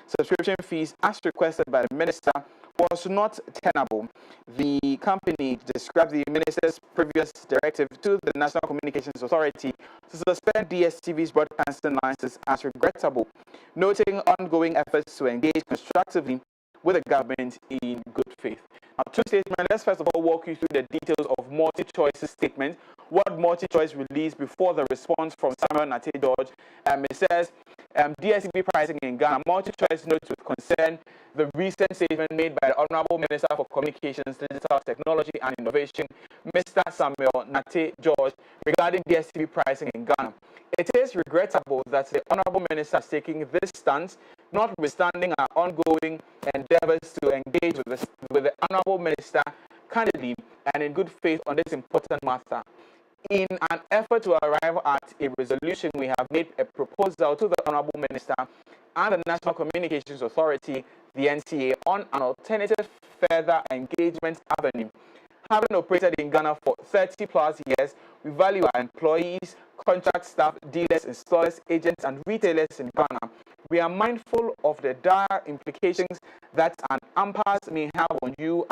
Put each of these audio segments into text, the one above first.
subscription fees as requested by the minister was not tenable. The company described the minister's previous directive to the National Communications Authority to suspend DSTV's broadcasting license as regrettable, noting ongoing efforts to engage constructively with the government in good faith. Now, two statements. Let's first of all walk you through the details of MultiChoice's statement. What MultiChoice released before the response from Samuel Addae George. It says, DSTV pricing in Ghana. MultiChoice notes with concern the recent statement made by the Honorable Minister for Communications, Digital Technology and Innovation, Mr. Samuel Addae George, regarding DSTV pricing in Ghana. It is regrettable that the Honorable Minister is taking this stance, notwithstanding our ongoing endeavors to engage with the Honorable Minister candidly and in good faith on this important matter. In an effort to arrive at a resolution, we have made a proposal to the Honorable Minister and the National Communications Authority, the NCA, on an alternative further engagement avenue. Having operated in Ghana for 30 plus years, we value our employees, contract staff, dealers, installers, agents, and retailers in Ghana. We are mindful of the dire implications that an impasse may have on you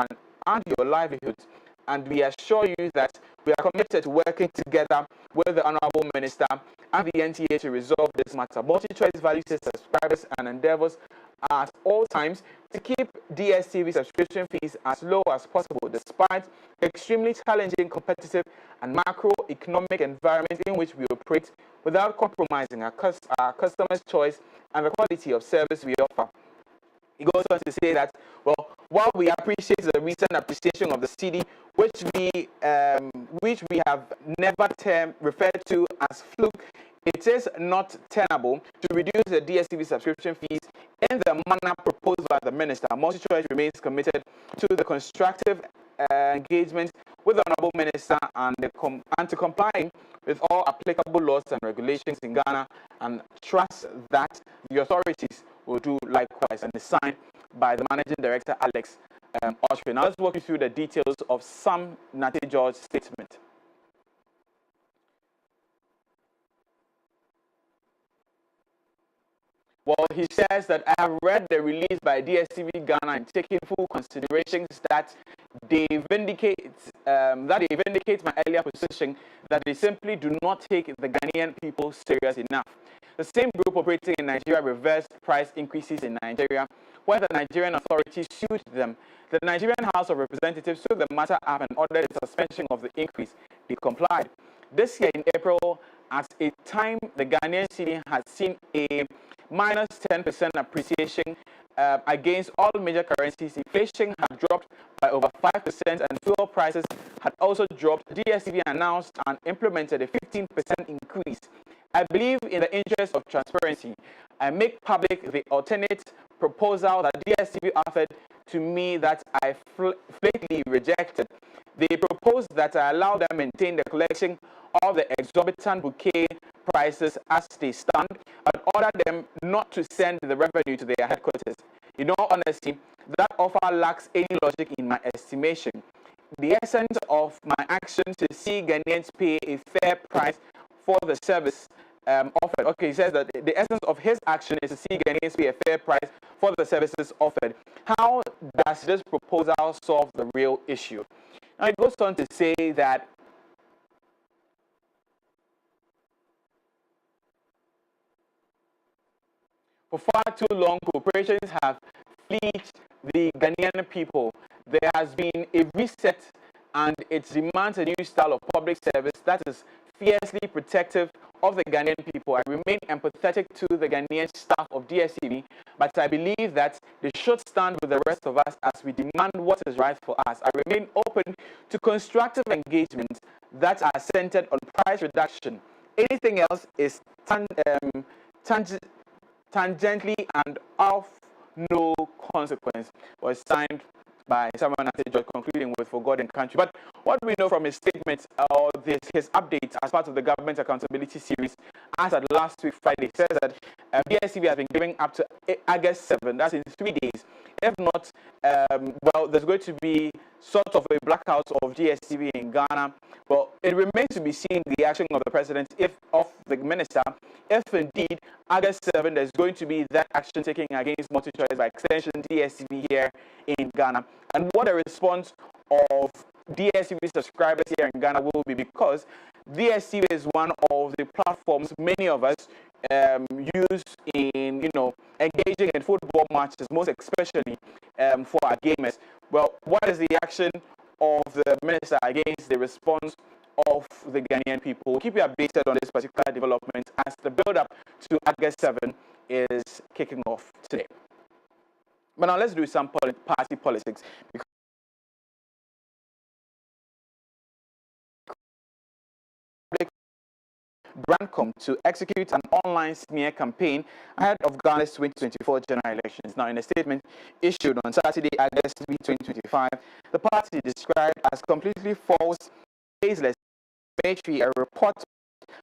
and your livelihoods, and we assure you that we are committed to working together with the Honorable Minister and the NTA to resolve this matter. MultiChoice values its subscribers and endeavors at all times to keep DSTV subscription fees as low as possible, despite the extremely challenging competitive and macroeconomic environment in which we operate, without compromising our customers' choice and the quality of service we offer. He goes on to say that, well, while we appreciate the recent appreciation of the cedi, which we have never referred to as fluke, it is not tenable to reduce the DSTV subscription fees in the manner proposed by the minister. MultiChoice remains committed to the constructive engagement with the Honorable Minister and to complying with all applicable laws and regulations in Ghana, and trust that the authorities will do likewise, and is signed by the Managing Director, Alex Oshwe. Now let's walk you through the details of Sam Addae George's statement. Well, he says that I have read the release by DSTV Ghana and taking full considerations that they vindicate my earlier position that they simply do not take the Ghanaian people serious enough. The same group operating in Nigeria reversed price increases in Nigeria, where the Nigerian authorities sued them. The Nigerian House of Representatives took the matter up and ordered the suspension of the increase. They complied. This year in April, at a time the Ghanaian cedi had seen a minus 10% appreciation against all major currencies, inflation had dropped by over 5% and fuel prices had also dropped. DSTV announced and implemented a 15% increase. I believe in the interest of transparency, I make public the alternate proposal that DSTV offered to me that I flatly rejected. They proposed that I allow them maintain the collection of the exorbitant bouquet prices as they stand, but order them not to send the revenue to their headquarters. In all honesty, that offer lacks any logic in my estimation. The essence of my action to see Ghanaians pay a fair price for the service offered. Okay, he says that the essence of his action is to see Ghanaians pay a fair price for the services offered. How does this proposal solve the real issue? Now, it goes on to say that for far too long, corporations have fleeced the Ghanaian people. There has been a reset, and it demands a new style of public service that is fiercely protective of the Ghanaian people. I remain empathetic to the Ghanaian staff of DSTV, but I believe that they should stand with the rest of us as we demand what is right for us. I remain open to constructive engagements that are centered on price reduction. Anything else is tangentially and of no consequence. Was signed by Samuel Addae George, concluding with "For God and Country." But what we know from his statement or his updates as part of the government accountability series, as at last week Friday, says that DSTV has been giving up to August 7, that's in 3 days, if not, well, there's going to be sort of a blackout of DSTV in Ghana. Well, it remains to be seen the action of the president, if of the minister, if indeed August 7 there's going to be that action taken against multi-choice by extension DSTV here in Ghana, and what the response of DSTV subscribers here in Ghana will be, because DSTV is one of the platforms many of us use in, engaging in football matches, most especially for our gamers. Well, what is the action of the minister against the response of the Ghanaian people? We'll keep you updated on this particular development as the build-up to August 7 is kicking off today. But now let's do some party politics. Brandcom to execute an online smear campaign ahead of Ghana's 2024 general elections. Now, in a statement issued on Saturday, August 2025, the party described as completely false, baseless, a report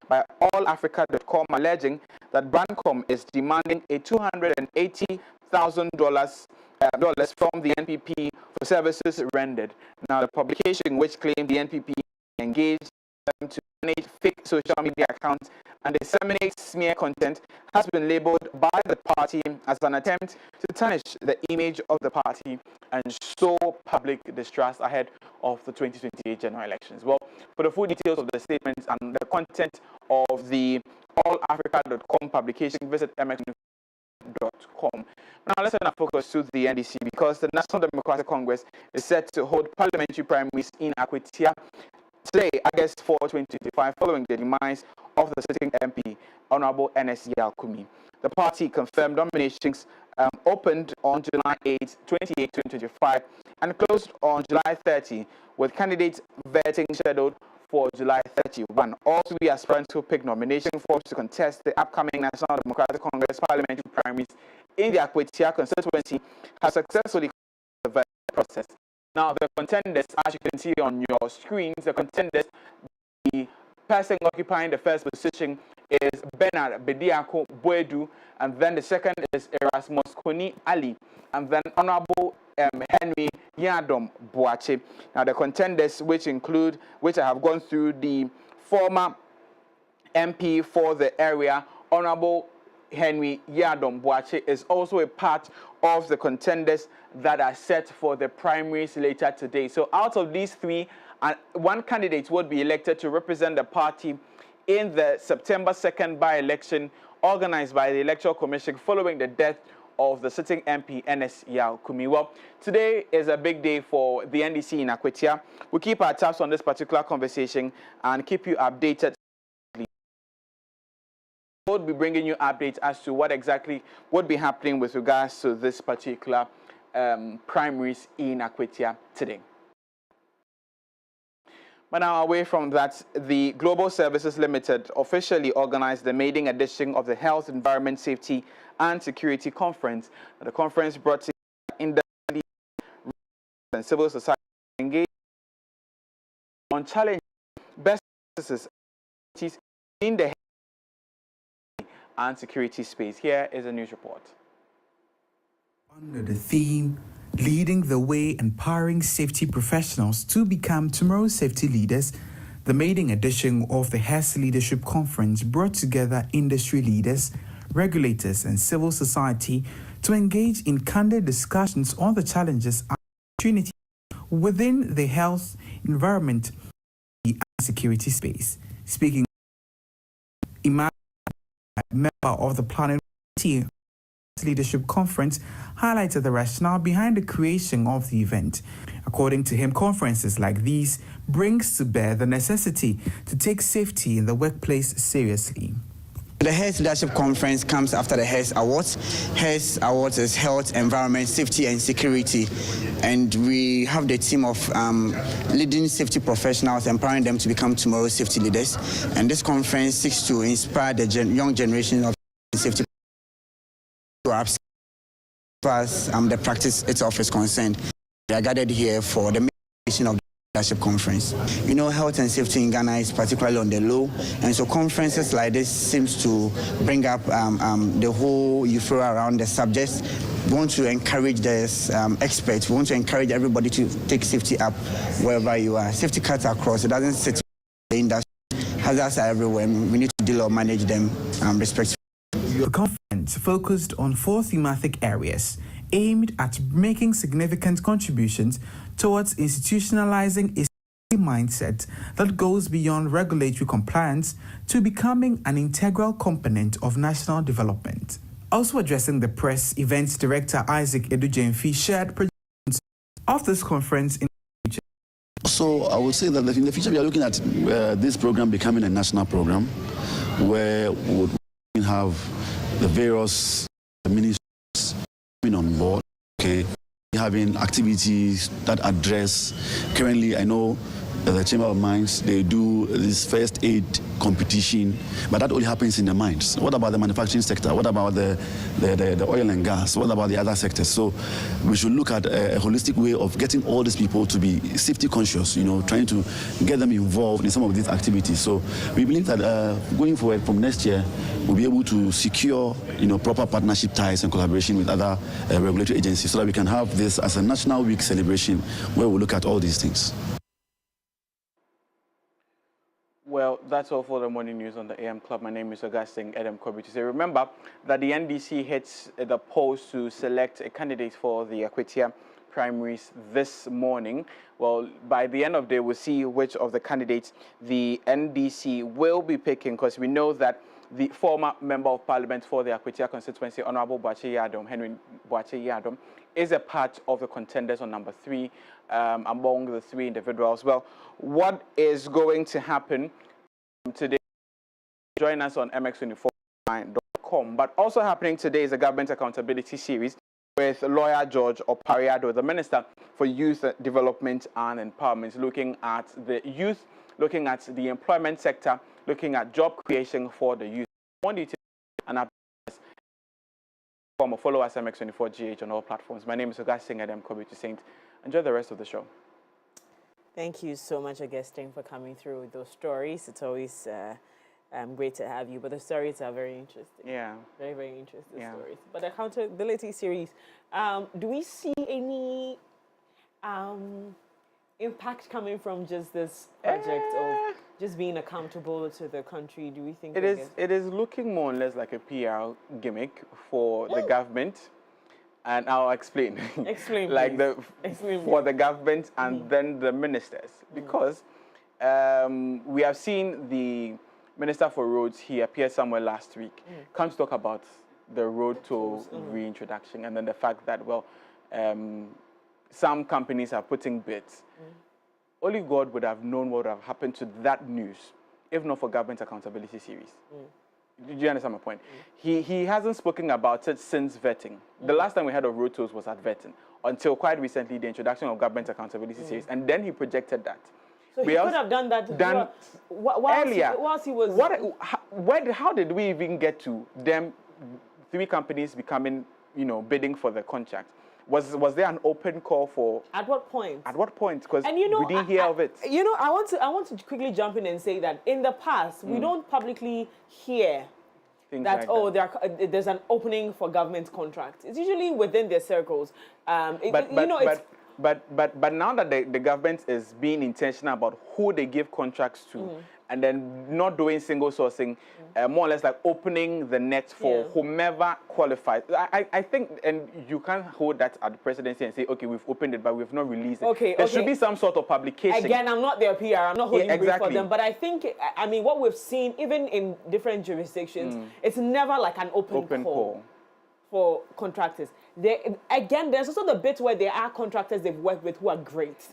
by allafrica.com alleging that Brandcom is demanding a $280,000 from the NPP for services rendered. Now, the publication, which claimed the NPP engaged to manage fake social media accounts and disseminate smear content, has been labeled by the party as an attempt to tarnish the image of the party and sow public distrust ahead of the 2028 general elections. Well, for the full details of the statements and the content of the allafrica.com publication, visit mx.com. Now let's turn our focus to the NDC, because the National Democratic Congress is set to hold parliamentary primaries in Akwetia today, August 4, 2025, following the demise of the sitting MP, Honorable Addae Kumi. The party confirmed nominations opened on July 8, 2025, and closed on July 30, with candidates vetting scheduled for July 31. All three aspirants who picked nomination forms to contest the upcoming National Democratic Congress parliamentary primaries in the Akwetia constituency have successfully completed the process. Now, the contenders, as you can see on your screens, the person occupying the first position is Bernard Bediako Boedu, and then the second is Erasmus Koni Ali, and then Honorable Henry Yadom Boache. Now, the contenders, which have gone through, the former MP for the area, Honorable Henry Yadom Boache, is also a part of the contenders that are set for the primaries later today. So out of these three, one candidate would be elected to represent the party in the September 2nd by-election organized by the Electoral Commission following the death of the sitting MP, Addae Kumi. Well, today is a big day for the NDC in Akwetia. We'll keep our tabs on this particular conversation and keep you updated. We'll be bringing you updates as to what exactly would be happening with regards to this particular primaries in Akwetia today. But now, away from that, the Global Services Limited officially organized the maiden edition of the Health, Environment, Safety and Security Conference. The conference brought together industry and civil society engaged on challenging best practices in the health and security space. Here is a news report. Under the theme, Leading the Way, Empowering Safety Professionals to Become Tomorrow's Safety Leaders, the maiden edition of the HES Leadership Conference brought together industry leaders, regulators, and civil society to engage in candid discussions on the challenges and opportunities within the health, environment, and security space. Speaking, a member of the planning committee, Leadership Conference highlighted the rationale behind the creation of the event. According to him, conferences like these brings to bear the necessity to take safety in the workplace seriously. The HES Leadership Conference comes after the HES Awards. HES Awards is Health, Environment, Safety and Security. And we have the team of leading safety professionals, empowering them to become tomorrow's safety leaders. And this conference seeks to inspire the young generation of safety as far as the practice itself is concerned. We are gathered here for the mission of Leadership Conference. You know, health and safety in Ghana is particularly on the low, and so conferences like this seems to bring up the whole euphoria around the subject. We want to encourage the experts. We want to encourage everybody to take safety up wherever you are. Safety cuts across. It doesn't sit in the industry. Hazards are everywhere. We need to deal or manage them respectfully. The conference focused on 4 thematic areas aimed at making significant contributions towards institutionalizing a safety mindset that goes beyond regulatory compliance to becoming an integral component of national development. Also addressing the press, events director Isaac Edujemfi shared projections of this conference in the future. So I would say that in the future we are looking at this program becoming a national program where we would have the various ministries coming on board, okay, having activities that address. Currently, I know the Chamber of Mines, they do this first aid competition, but that only happens in the mines. What about the manufacturing sector? What about the oil and gas? What about the other sectors? So we should look at a holistic way of getting all these people to be safety conscious, you know, trying to get them involved in some of these activities. So we believe that going forward from next year, we'll be able to secure, you know, proper partnership ties and collaboration with other regulatory agencies so that we can have this as a national week celebration where we look at all these things. Well, that's all for the morning news on the AM Club. My name is Augustine Adam Kobe. To say, remember that the NDC hits the polls to select a candidate for the Akwetia primaries this morning. Well, by the end of the day, we'll see which of the candidates the NDC will be picking, because we know that the former member of parliament for the Akwetia constituency, Honorable Boakye Yadom, Henry Boakye Yadom, is a part of the contenders on number 3 among the 3 individuals. Well, what is going to happen today? Join us on mx24.com. But also happening today is a government accountability series with lawyer George Opariado, the Minister for Youth Development and Empowerment, looking at the youth, looking at the employment sector, looking at job creation for the youth. More details and follow us MX24GH on all platforms. My name is Augustine Adam Kobe to Saint. Enjoy the rest of the show. Thank you so much, Augustine, for coming through with those stories. It's always great to have you, but the stories are very interesting. Yeah. Very, very interesting stories. But the accountability series, do we see any impact coming from just this project of just being accountable to the country? Do we think it is looking more or less like a PR gimmick for the government? And I'll explain. Explain, like explain for the government and then the ministers, because we have seen the Minister for Roads. He appeared somewhere last week. Come to talk about the road toll reintroduction, and then the fact that some companies are putting bids. Only God would have known what would have happened to that news if not for government accountability series. Do you understand my point? He hasn't spoken about it since vetting. The last time we heard of road tolls was at vetting, until quite recently the introduction of government accountability series, and then he projected that. So he could have done that earlier. Whilst he was... How did we even get to them, 3 companies becoming, bidding for the contract? Was there an open call for... At what point? At what point? Because we didn't hear of it. I want to quickly jump in and say that in the past, we don't publicly hear things that, like there's an opening for government contracts. It's usually within their circles. But now that the government is being intentional about who they give contracts to, and then not doing single sourcing, more or less like opening the net for whomever qualifies. I think, and you can't hold that at the presidency and say, okay, we've opened it, but we've not released it. There should be some sort of publication. Again, I'm not their PR, I'm not holding brief for them, but I think, what we've seen, even in different jurisdictions, it's never like an open call for contractors. There's also the bit where there are contractors they've worked with who are great.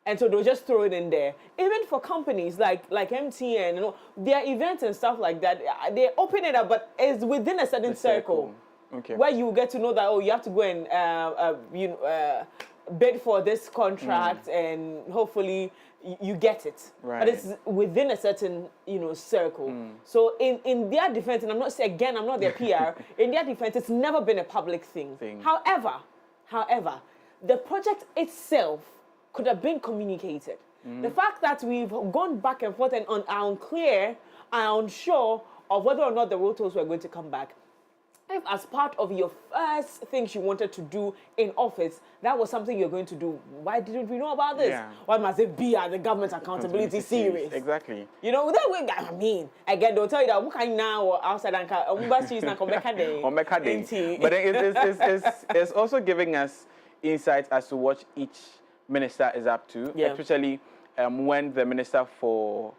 And so they'll just throw it in there. Even for companies like MTN, their events and stuff like that, they open it up, but it's within a certain circle. Okay. Where you get to know that, you have to go and bid for this contract, and hopefully you get it. Right. But it's within a certain circle. So in their defense, and I'm not their PR. In their defense, it's never been a public thing. However, the project itself could have been communicated. The fact that we've gone back and forth and are unclear and unsure of whether or not the rotos were going to come back. If as part of your first things you wanted to do in office, that was something you're going to do, why didn't we know about this? Yeah. Why must it be at the government accountability series? Exactly. You know, that way, I mean, again, they'll tell you that we can now or outside and Addae. But it's also giving us insights as to what each minister is up to, especially when the minister for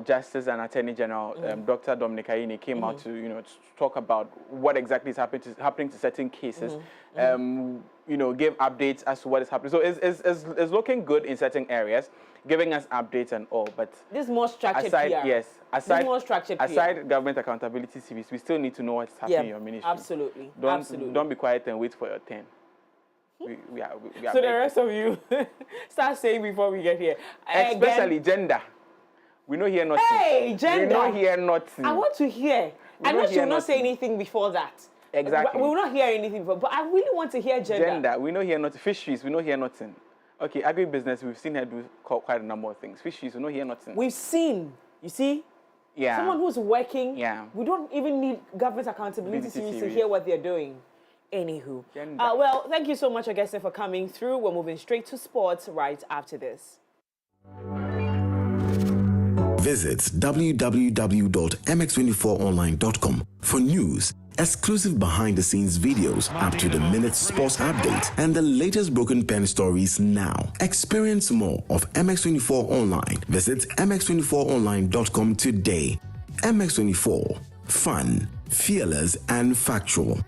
Justice and Attorney General, Dr. Dominic Ayine, came out to to talk about what exactly is happening to certain cases, give updates as to what is happening. So it's looking good in certain areas, giving us updates and all. But this more structured aside, PR. yes, aside more structured aside PR. government accountability series, we still need to know what's happening in your ministry. Absolutely. Don't be quiet and wait for your turn. We are so the rest of you start saying before we get here. Especially gender. We know here nothing. Hey, gender. We know here nothing. I want to hear. I know she will not say anything before that. Exactly. We will not hear anything before, but I really want to hear gender. Gender. We know here nothing. Fisheries. We know here nothing. Okay, agribusiness. We've seen her do quite a number of things. Fisheries. We know here nothing. We've seen. You see. Yeah. Someone who's working. Yeah. We don't even need government accountability series to hear what they're doing. Anywho. Well, thank you so much, Augusta, for coming through. We're moving straight to sports right after this. Visit www.mx24online.com for news, exclusive behind-the-scenes videos, up-to-the-minute sports updates, and the latest broken pen stories now. Experience more of MX24 Online. Visit mx24online.com today. MX24. Fun, fearless, and factual.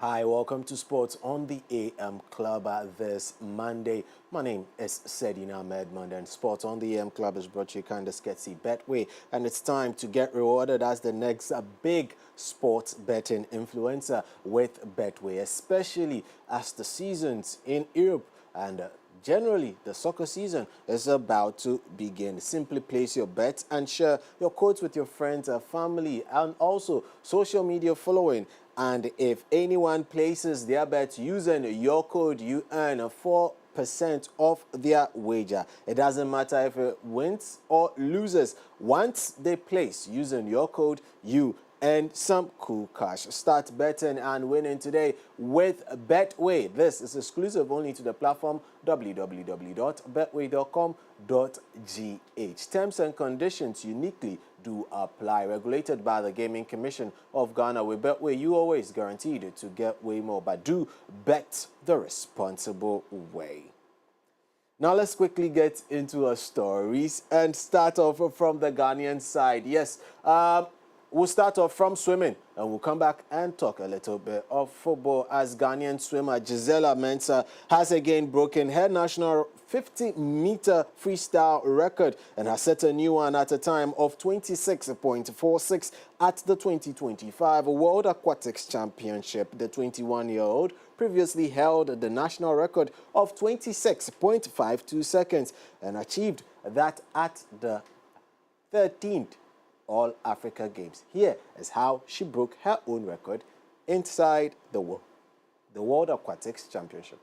Hi, welcome to Sports on the AM Club this Monday. My name is Sedina Ahmed and Sports on the AM Club is brought to you kind of sketchy Betway, and it's time to get rewarded as the next big sports betting influencer with Betway, especially as the seasons in Europe and generally the soccer season is about to begin. Simply place your bets and share your codes with your friends, family, and also social media following. And if anyone places their bet using your code, you earn 4% off their wager. It doesn't matter if it wins or loses. Once they place using your code, you earn some cool cash. Start betting and winning today with Betway. This is exclusive only to the platform www.betway.com.gh. Terms and conditions uniquely do apply. Regulated by the Gaming Commission of Ghana. With Betway, you always guaranteed to get way more, but do bet the responsible way. Now let's quickly get into our stories and start off from the Ghanaian side. Yes, we'll start off from swimming and we'll come back and talk a little bit of football as Ghanaian swimmer Gisela Mensah has again broken her national 50-meter freestyle record and has set a new one at a time of 26.46 at the 2025 World Aquatics Championship. The 21-year-old previously held the national record of 26.52 seconds and achieved that at the 13th All-Africa Games. Here is how she broke her own record inside the World Aquatics Championship.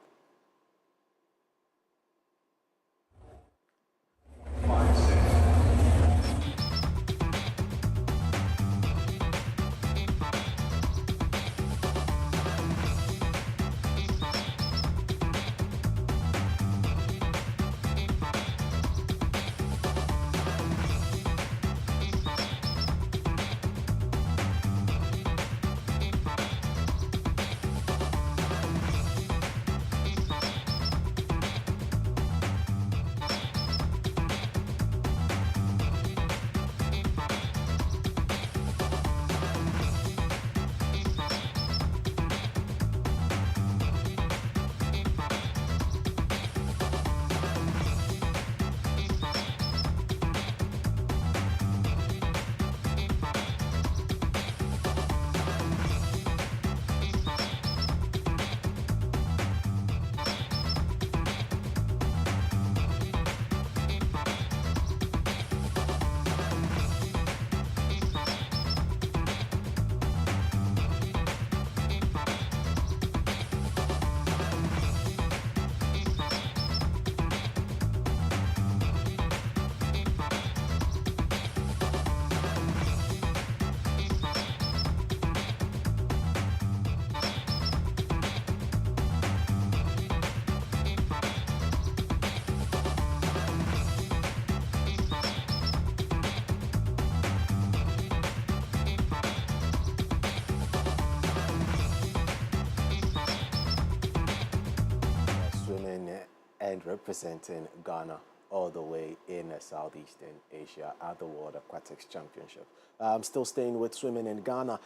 And representing Ghana all the way in Southeastern Asia at the World Aquatics Championship. I'm still staying with swimming in Ghana.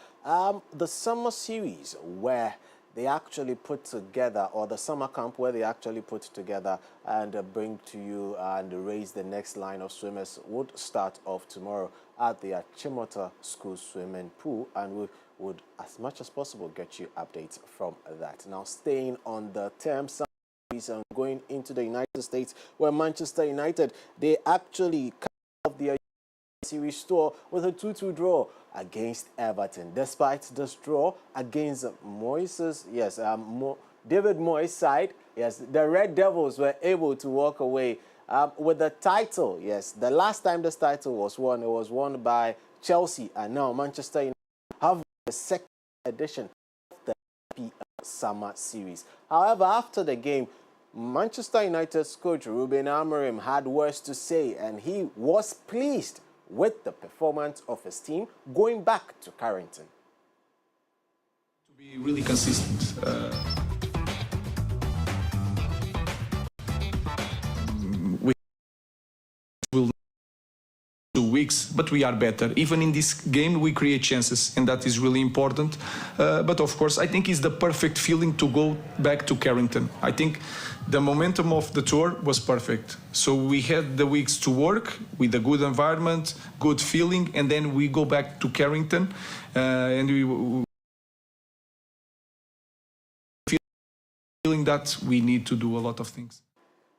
The summer series where they actually put together, or the summer camp where they actually put together and bring to you and raise the next line of swimmers would start off tomorrow at the Achimota School swimming pool, and we would, as much as possible, get you updates from that. Now, staying on the terms and going into the United States, where Manchester United, they actually cut off their series tour with a 2-2 draw against Everton. Despite this draw against David Moyes' side, the Red Devils were able to walk away with the title. Yes, the last time this title was won, it was won by Chelsea, and now Manchester United have the second edition of the PL Summer Series. However, after the game, Manchester United's coach Ruben Amorim had words to say, and he was pleased with the performance of his team going back to Carrington. To be really consistent. We will 2 weeks, but we are better. Even in this game, we create chances, and that is really important. But of course, I think it's the perfect feeling to go back to Carrington. I think the momentum of the tour was perfect. So we had the weeks to work with a good environment, good feeling, and then we go back to Carrington, and we feeling that we need to do a lot of things.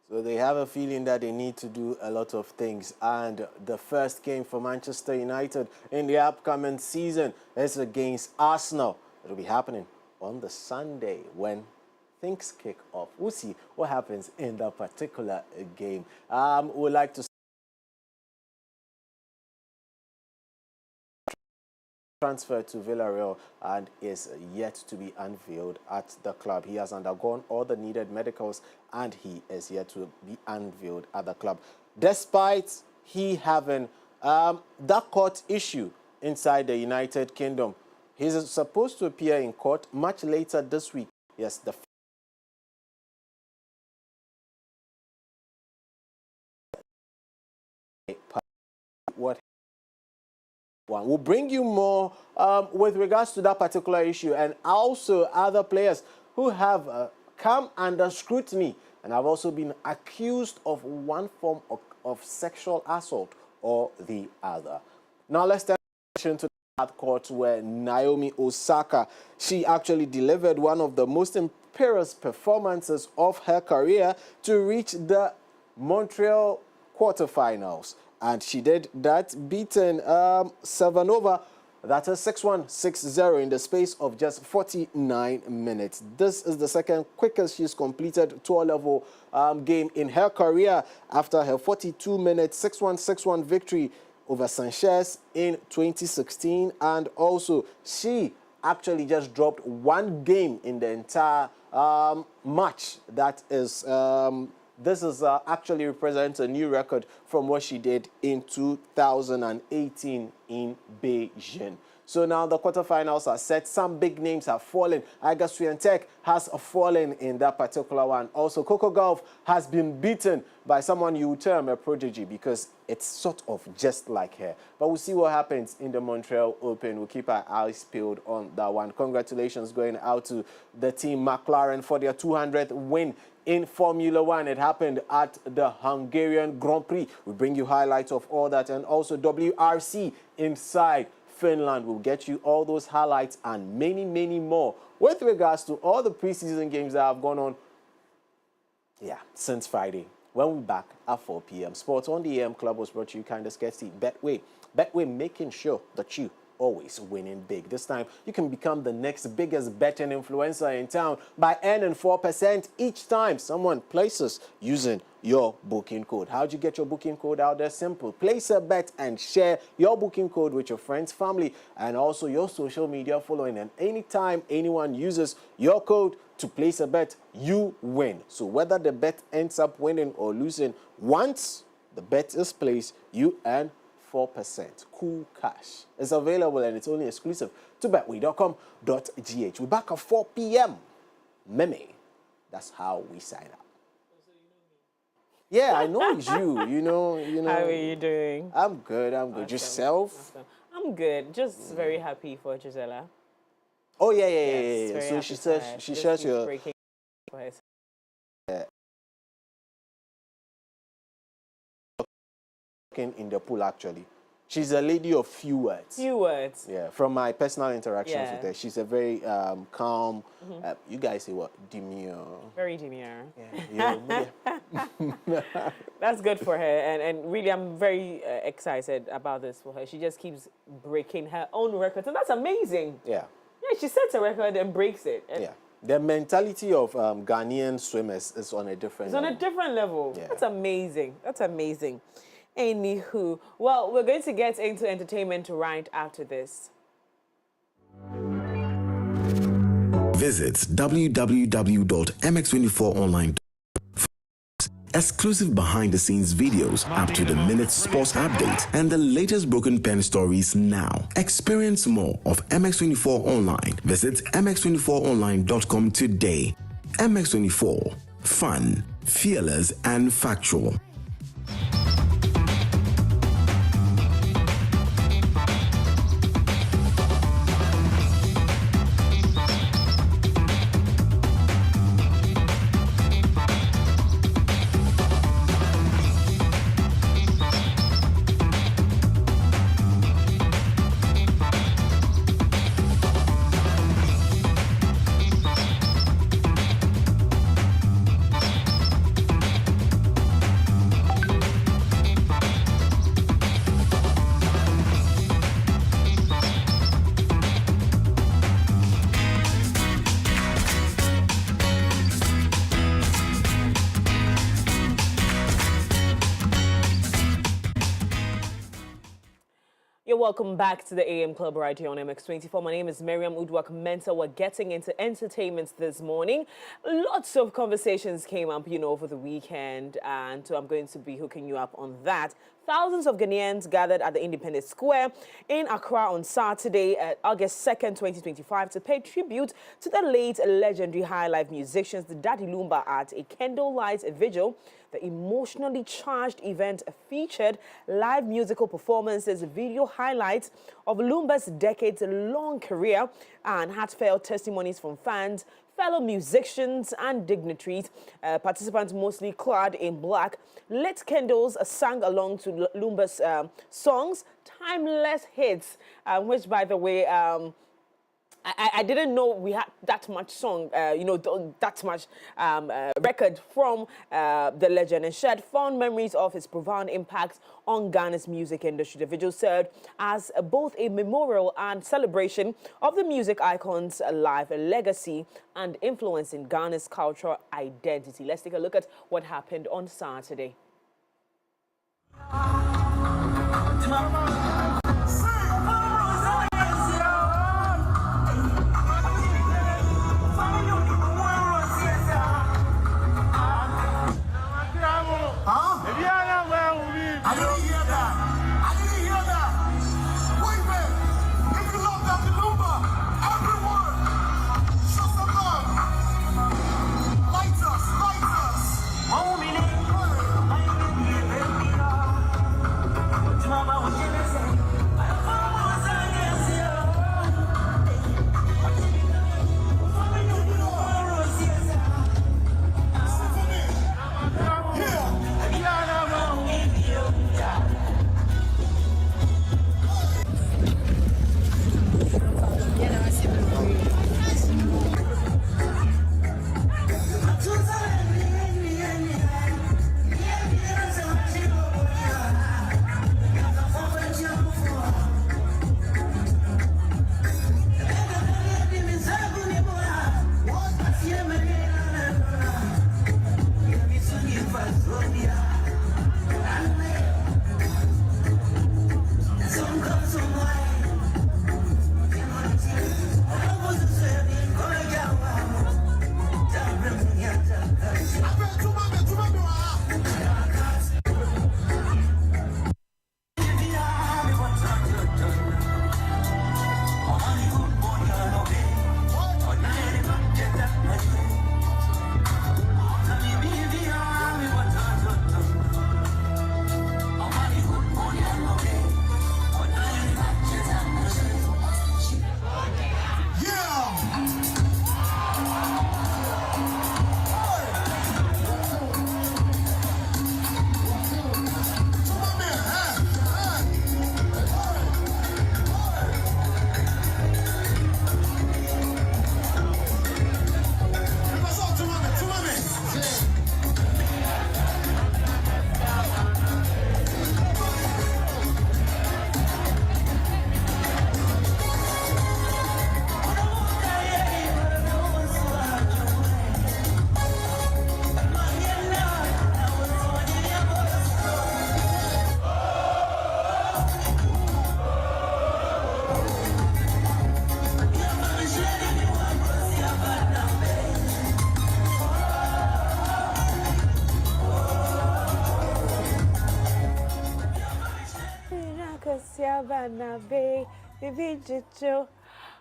So they have a feeling that they need to do a lot of things. And the first game for Manchester United in the upcoming season is against Arsenal. It'll be happening on the Sunday when things kick off. We'll see what happens in that particular game. We'd like to transfer to Villarreal and is yet to be unveiled at the club. He has undergone all the needed medicals and he is yet to be unveiled at the club. Despite he having that court issue inside the United Kingdom, he's supposed to appear in court much later this week. Yes, the what one will bring you more with regards to that particular issue, and also other players who have come under scrutiny and have also been accused of one form of sexual assault or the other. Now let's turn to the court where Naomi Osaka, she actually delivered one of the most imperious performances of her career to reach the Montreal quarterfinals. And she did that, beating Savanova. That is 6-1, 6-0 in the space of just 49 minutes. This is the second quickest she's completed tour-level game in her career after her 42-minute 6-1, 6-1 victory over Sanchez in 2016. And also, she actually just dropped one game in the entire match. That is... This is actually represents a new record from what she did in 2018 in Beijing. So now the quarterfinals are set. Some big names have fallen. Iga Swiatek has fallen in that particular one. Also, Coco Gauff has been beaten by someone you would term a prodigy because it's sort of just like her. But we'll see what happens in the Montreal Open. We'll keep our eyes peeled on that one. Congratulations going out to the team McLaren for their 200th win in Formula One. It happened at the Hungarian Grand Prix. We bring you highlights of all that, and also WRC inside Finland will get you all those highlights and many, many more with regards to all the preseason games that have gone on, since Friday. When we're back at 4 p.m. Sports on the AM Club was brought to you kind of sketchy. Betway making sure that you always winning big. This time, you can become the next biggest betting influencer in town by earning 4% each time someone places using your booking code. How'd you get your booking code out there? Simple. Place a bet and share your booking code with your friends, family, and also your social media following. And anytime anyone uses your code to place a bet, you win. So whether the bet ends up winning or losing, once the bet is placed, you earn 4%. Cool cash. It's available and it's only exclusive to betway.com.gh. We're back at 4 p.m. Meme. That's how we sign up. Yeah, I know it's you. You know. How are you doing? I'm good. Awesome. Yourself? Awesome. I'm good. Just very happy for Gisela. Oh yeah. So she says she shares your breaking for her. In the pool, actually. She's a lady of few words. Few words. Yeah, from my personal interactions with her. She's a very calm, you guys say what? Demure. Very demure. Yeah. That's good for her. And really, I'm very excited about this for her. She just keeps breaking her own records. And that's amazing. Yeah. Yeah, she sets a record and breaks it. And the mentality of Ghanaian swimmers is on a different level. It's on a different level. Yeah. That's amazing. That's amazing. Anywho, well, we're going to get into entertainment right after this. Visit www.mx24online. Exclusive behind-the-scenes videos, up-to-the-minute sports updates, and the latest broken pen stories now. Experience more of MX24 Online. Visit mx24online.com today. MX24. Fun, fearless, and factual. Welcome back to the AM Club right here on MX24. My name is Miriam Udwak-Mensah. We're getting into entertainment this morning. Lots of conversations came up, over the weekend, and so I'm going to be hooking you up on that. Thousands of Ghanaians gathered at the Independence Square in Accra on Saturday, August 2nd, 2025, to pay tribute to the late legendary high-life musicians, the Daddy Lumba, at a candlelight vigil. The emotionally charged event featured live musical performances, video highlights of Lumba's decades-long career, and heartfelt testimonies from fans, fellow musicians, and dignitaries. Participants, mostly clad in black, lit candles, sang along to Lumba's songs, timeless hits, which, by the way, I didn't know we had that much song, that much record from the legend, and shared fond memories of his profound impact on Ghana's music industry. The video served as both a memorial and celebration of the music icon's life, legacy, and influence in Ghana's cultural identity. Let's take a look at what happened on Saturday.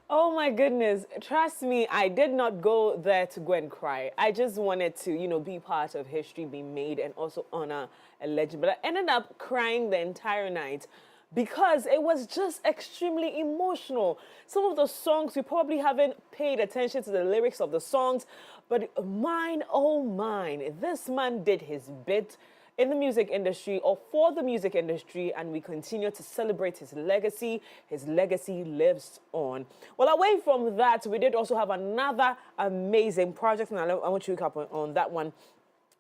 Oh my goodness, trust me, I did not go there to go and cry. I just wanted to, be part of history being made and also honor a legend. But I ended up crying the entire night because it was just extremely emotional. Some of the songs, we probably haven't paid attention to the lyrics of the songs, but mine, oh mine, this man did his bit in the music industry or for the music industry, and we continue to celebrate his legacy. His legacy lives on. Well, away from that, we did also have another amazing project, and I want you to look up on that one.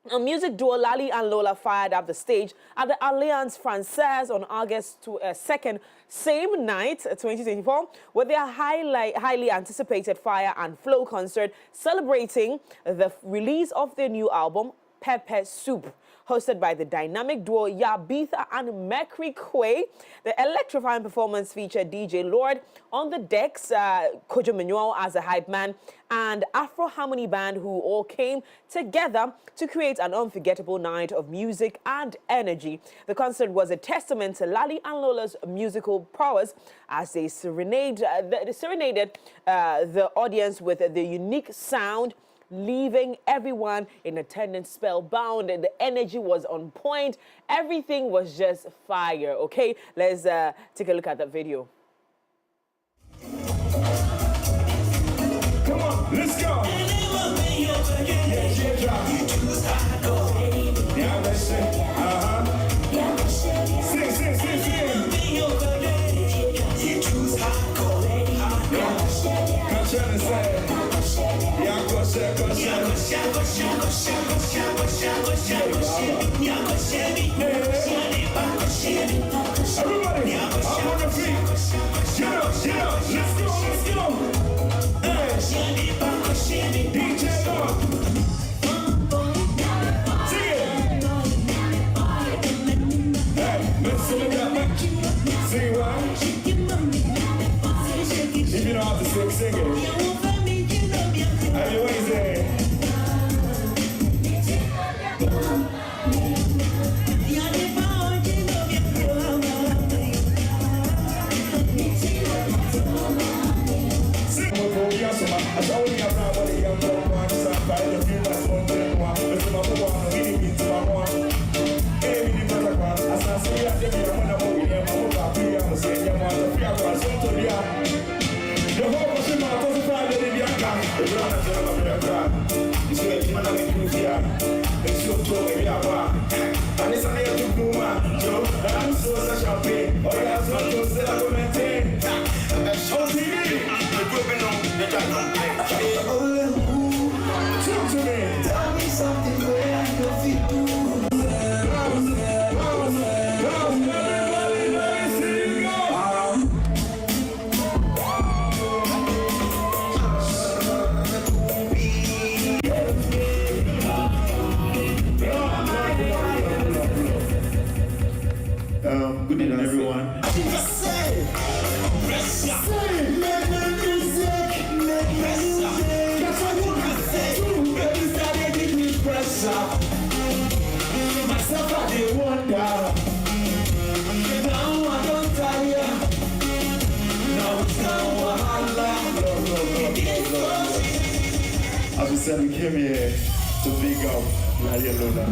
A music duo Lali and Lola fired up the stage at the Alliance Francaise on August 2nd, same night, 2024, with their highly anticipated Fire and Flow concert celebrating the release of their new album, Pepper Soup. Hosted by the dynamic duo Yabitha and Mercury Quay. The electrifying performance featured DJ Lord on the decks, Kojo Manuel as a hype man, and Afro Harmony Band, who all came together to create an unforgettable night of music and energy. The concert was a testament to Lali and Lola's musical prowess as they serenaded the audience with the unique sound, leaving everyone in attendance spellbound. The energy was on point. Everything was just fire, okay? Let's take a look at that video. Come on, let's go. Yeah, let's sing. Sing. You choose hardcore. Everybody, up on the feet. Get up, let's go. Hey, DJ up. Sing it. Hey, let's sing it up. Sing what? If you don't have to sing it. Have your ways there. Good evening, everyone. As we said, we came here to big up Lalia Lola.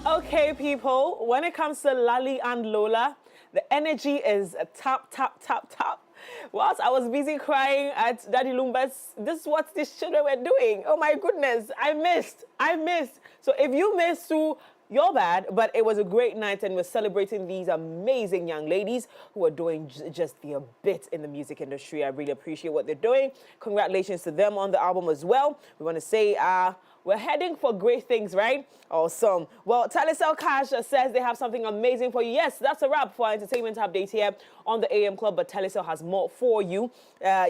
Okay, people, when it comes to Lali and Lola, the energy is top. Whilst I was busy crying at Daddy Lumba's, this is what these children were doing. Oh my goodness, I missed. So if you missed too, you're bad, but it was a great night and we're celebrating these amazing young ladies who are doing just their bit in the music industry. I really appreciate what they're doing. Congratulations to them on the album as well. We want to say we're heading for great things, right? Awesome. Well, Telecel Cash says they have something amazing for you. Yes, that's a wrap for our entertainment update here on the AM Club, but Telecel has more for you.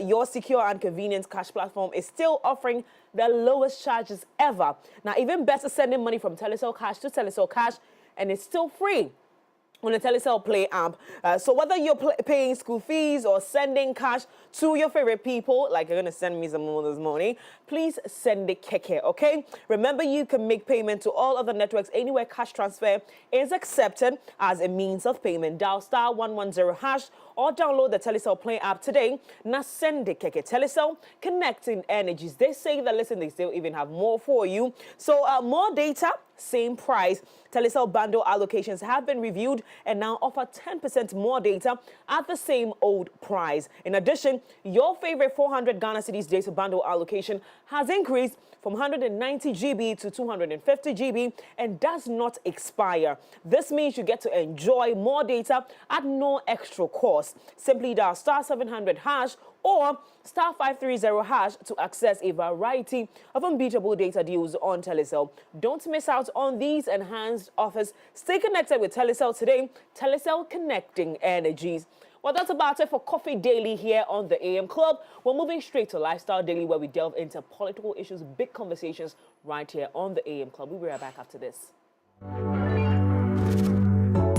Your secure and convenient cash platform is still offering the lowest charges ever. Now, even better, sending money from Telecel Cash to Telecel Cash, and it's still free on the Telecel Play app. So whether you're paying school fees or sending cash to your favorite people, like you're going to send me some more this morning, please send it keke, okay? Remember, you can make payment to all other networks anywhere cash transfer is accepted as a means of payment. Dial *110# or download the Telecel Play app today. Now send the keke Telecel, connecting energies. They say that, listen, they still even have more for you. So more data, same price. Telecel bundle allocations have been reviewed and now offer 10% more data at the same old price. In addition, your favorite 400 Ghana cedis data bundle allocation has increased from 190 GB to 250 GB and does not expire. This means you get to enjoy more data at no extra cost. Simply dial *700# or *530# to access a variety of unbeatable data deals on Telecel. Don't miss out on these enhanced offers. Stay connected with Telecel today. Telecel, connecting energies. Well, that's about it for Coffee Daily here on the AM Club. We're moving straight to Lifestyle Daily, where we delve into political issues, big conversations right here on the AM Club. We'll be right back after this.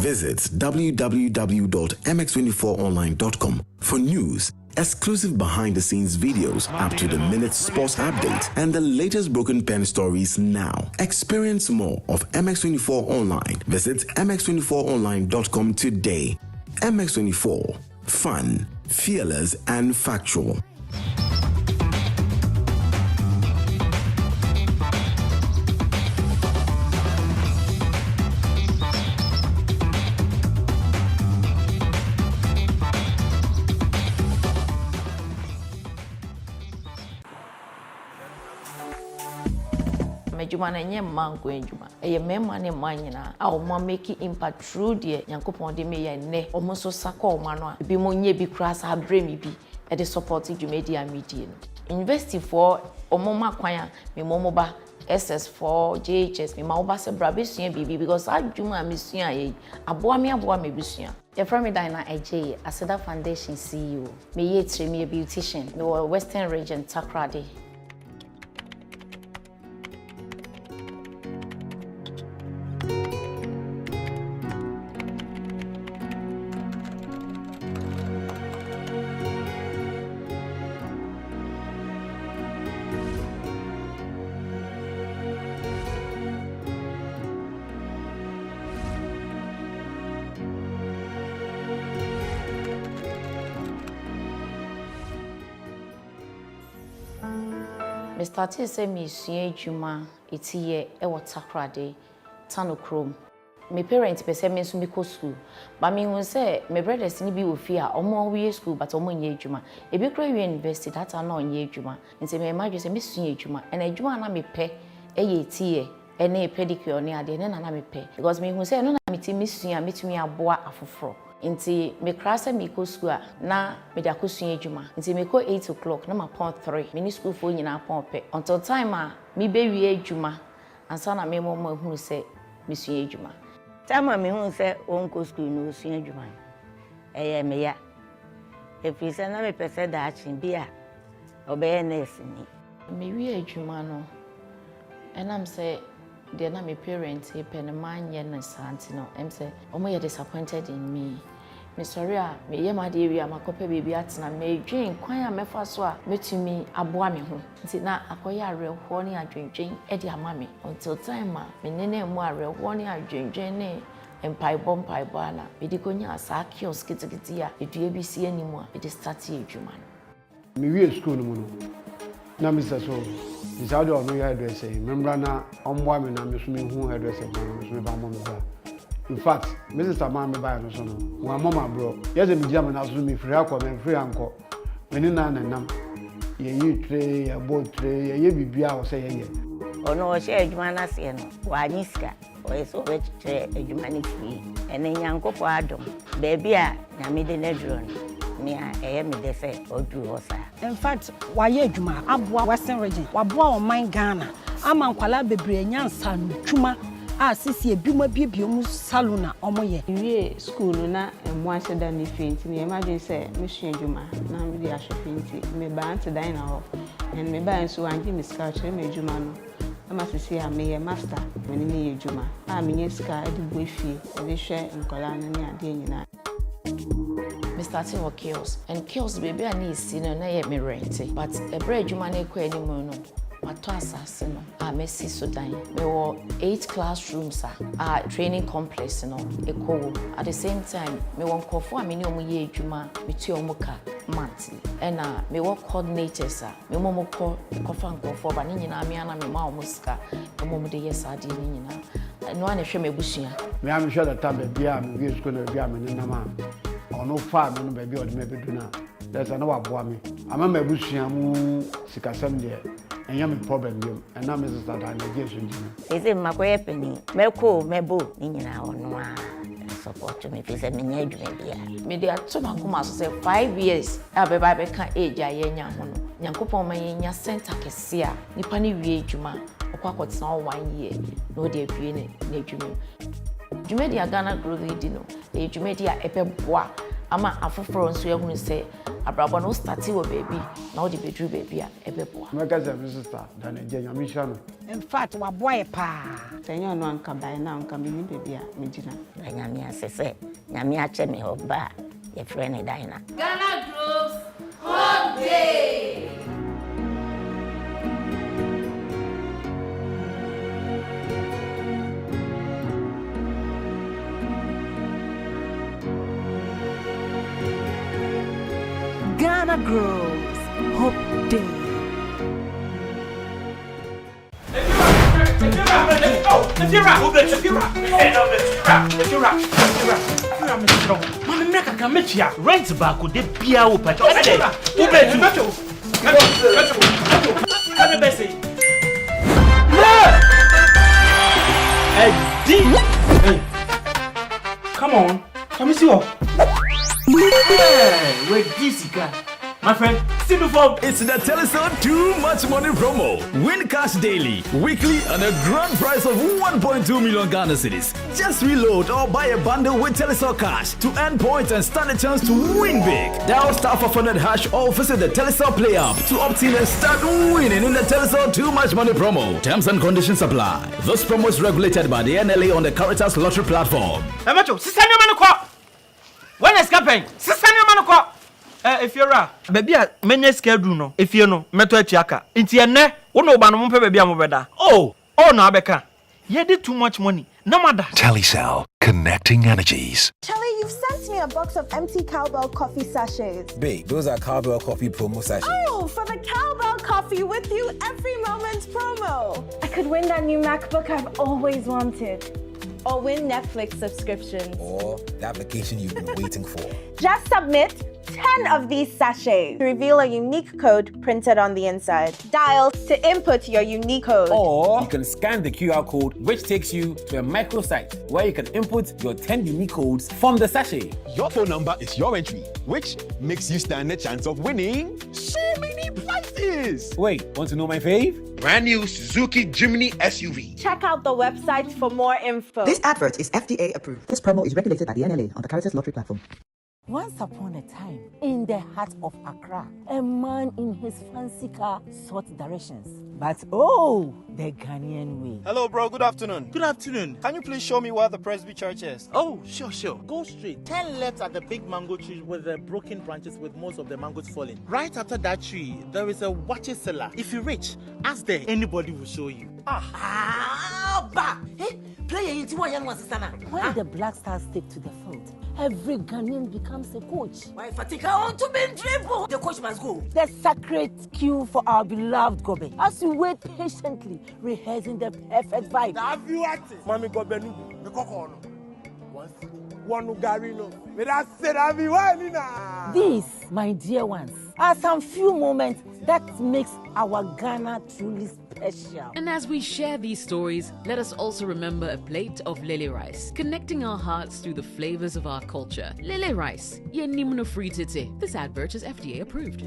Visit www.mx24online.com for news, exclusive behind-the-scenes videos, up-to-the-minute sports updates, and the latest broken pen stories now. Experience more of MX24 Online. Visit mx24online.com today. MX24, fun, fearless, and factual. Juma na nye mango enjuma eye mema ne manyina a o ma make impact through the yankopon de me ye ne o mo so saka o ma no a bi mo nye bi kra sa abre mi bi e de support dwumedi amedie no university for o mo makwan a me mo ba SS4 JHS me ma oba se bra besua bibi because adwuma mesua ye aboa me besua ye from me Dina AJ Aseda Foundation CEO me ye tremi a beautician no Western Region Takrade. Me started say me sua adwuma etiye e Takrade Tanokrom. Me parents be say me so me ko school. But me hu say me brothers ni bi ofi a omo we school but omo nye adwuma. E bi kra university that na onye adwuma. Nti me imagine say me sua adwuma. And adwuma na me pe e ye etiye e na pedicure ne ade ne na me pe. Because me hu say no na me ti me sua metumi aboa afoforo. Nti me krasa me ko school na me da ko sua adwuma. Nti me ko 8 o'clock na ma pon 3. Me ni school fo nyina pon pe. Until time a me be wi adwuma. Ansa na me mo hu say me sua adwuma. Time me hu say on ko school no sua adwuma. Eye me ya. If you say na me pese da achin bi a obey nurse ni. Me wi adwuma no. And I'm say they na my parents he pen man yen na santi no em say omo ye disappointed in me. Me sorry a me ye ma de wi a makopa baby atena me dwen kwan a mefa so a metumi aboa me ho. Nti na akoye areho ne adwendwen e de ama me until time a me nene mu areho ne adwendwen ne empaibo ana me di konya asa kiosk kitikiti a edue bi si animu a me de start edwuma no. Me wi school no mu no na Mr. So is how do I hairdresser? Remember na omwa me na me so me hu hairdresser me so me ba mo me ba. In fact, Mrs. Tamam me ba no so no. Wa mama bro. Yes me jam na so me free akọ me free anko. Me ni na nam. Ye yi tre, ye bo tre, ye bibia o say ye. Ono o share adwuma na se no. Wa nyiska. O eso we tre adwuma ni free. Ene nyankopọ adom. Ba bia na me de na duro no. Me a me de say odu osa. In fact, waye adwuma aboa Western Region. Waboa o man Ghana. Ama nkwala bebre nyansa no twuma a sisi ebima biebie mu salon na omoye. Wie school na emu aseda ni fenti me imagine say me sua adwuma na me dey ahwefenti me ba ante dan na ho. And me ba nso angi me scratch me adwuma no. Ama sisi a me master me ni adwuma. A me nye ska edi boefie, edi hwe nkwala na ne ade nyina. Me starting with kills and kills baby I need see no na ye me rent but a bread you man ekọ anymore no Wato asase no a mesi so dan. Me wo 8 classrooms a training complex no ekowo. At the same time, me won kofo a me ni omo ye adwuma, me tu omo ka monthly. And me wo coordinators me mo ko kofa nkofo ba ni nyina me ana me ma omo sika. Omo mo de yes ade ni nyina. No an hwe me busua. Me am sure that time be a me school no be a me na ma. Ono fa me no be bi o de me be do na. There's no aboa me. Ama me busua mu sikasem de. And you have a problem, and now Mrs. Addae, is it my way penny? Meko, mebo, Nina, or no support to me. If it's a minute, maybe I told my Kumah say 5 years. I'll be by can age, I young Yankopo, my young center Cassia, Nipani Juma, or Quackot's now 1 year, no dear being nature. Jumedia Ghana grew the dino, a Jumedia Epebois, Ama Afro, so you're going to say. Abrabo no start your baby. Now the bedroom baby ebebo. My cousin sister than a genuine. In fact, wa boy pa. Senya no anka by now anka me baby a me gina. Nyame asese. Nyame ache me oba. Your friend Dina. Ghana Groves Home Day. Ghana Groves Hope Day. Rent back with the beer open. Come on, come see what? Hey, wait, this guy. My friend, see before. It's the Telecel Too Much Money promo. Win cash daily, weekly, and a grand prize of 1.2 million Ghana cedis. Just reload or buy a bundle with Telecel Cash to earn points and stand a chance to win big. Dial *500# or visit the Telecel Play app to opt in and start winning in the Telecel Too Much Money promo. Terms and conditions apply. This promo is regulated by the NLA on the Caritas Lottery platform. When is campaign? Sister Manoko. If you're a baby, many schedule no. If you know, meto chiaka. Inti ene, uno banu mpe baby amobeda. Oh, no abeka. You did too much money. No matter. Telecel, connecting energies. Charlie, you've sent me a box of empty cowbell coffee sachets. Babe, those are cowbell coffee promo sachets. Oh, for the cowbell coffee with you every moment promo. I could win that new MacBook I've always wanted. Or win Netflix subscriptions. Or that vacation you've been waiting for. Just submit 10 of these sachets to reveal a unique code printed on the inside. Dial to input your unique code. Or you can scan the QR code, which takes you to a microsite where you can input your 10 unique codes from the sachet. Your phone number is your entry, which makes you stand a chance of winning so many prizes. Wait, want to know my fave? Brand new Suzuki Jimny SUV. Check out the website for more info. This advert is FDA approved. This promo is regulated by the NLA on the Caritas Lottery platform. Once upon a time, in the heart of Accra, a man in his fancy car sought directions. But oh, the Ghanaian way. Hello, bro. Good afternoon. Good afternoon. Can you please show me where the Presby Church is? Oh, sure. Go straight. 10 left at the big mango tree with the broken branches with most of the mangoes falling. Right after that tree, there is a watch cellar. If you reach, ask there. Anybody will show you. When the Black Stars take to the field, every Ghanaian becomes a coach. My Fatika on to be dribble. The coach must go. The sacred cue for our beloved Gobe. As we wait patiently, rehearsing the perfect vibe. Have you acted? Mami Gobe no. The coco no. One Garino. These, my dear ones, are some few moments that makes our Ghana truly special. And as we share these stories, let us also remember a plate of lele rice, connecting our hearts through the flavors of our culture. Lele rice, ye nimno free tete. This advert is FDA approved.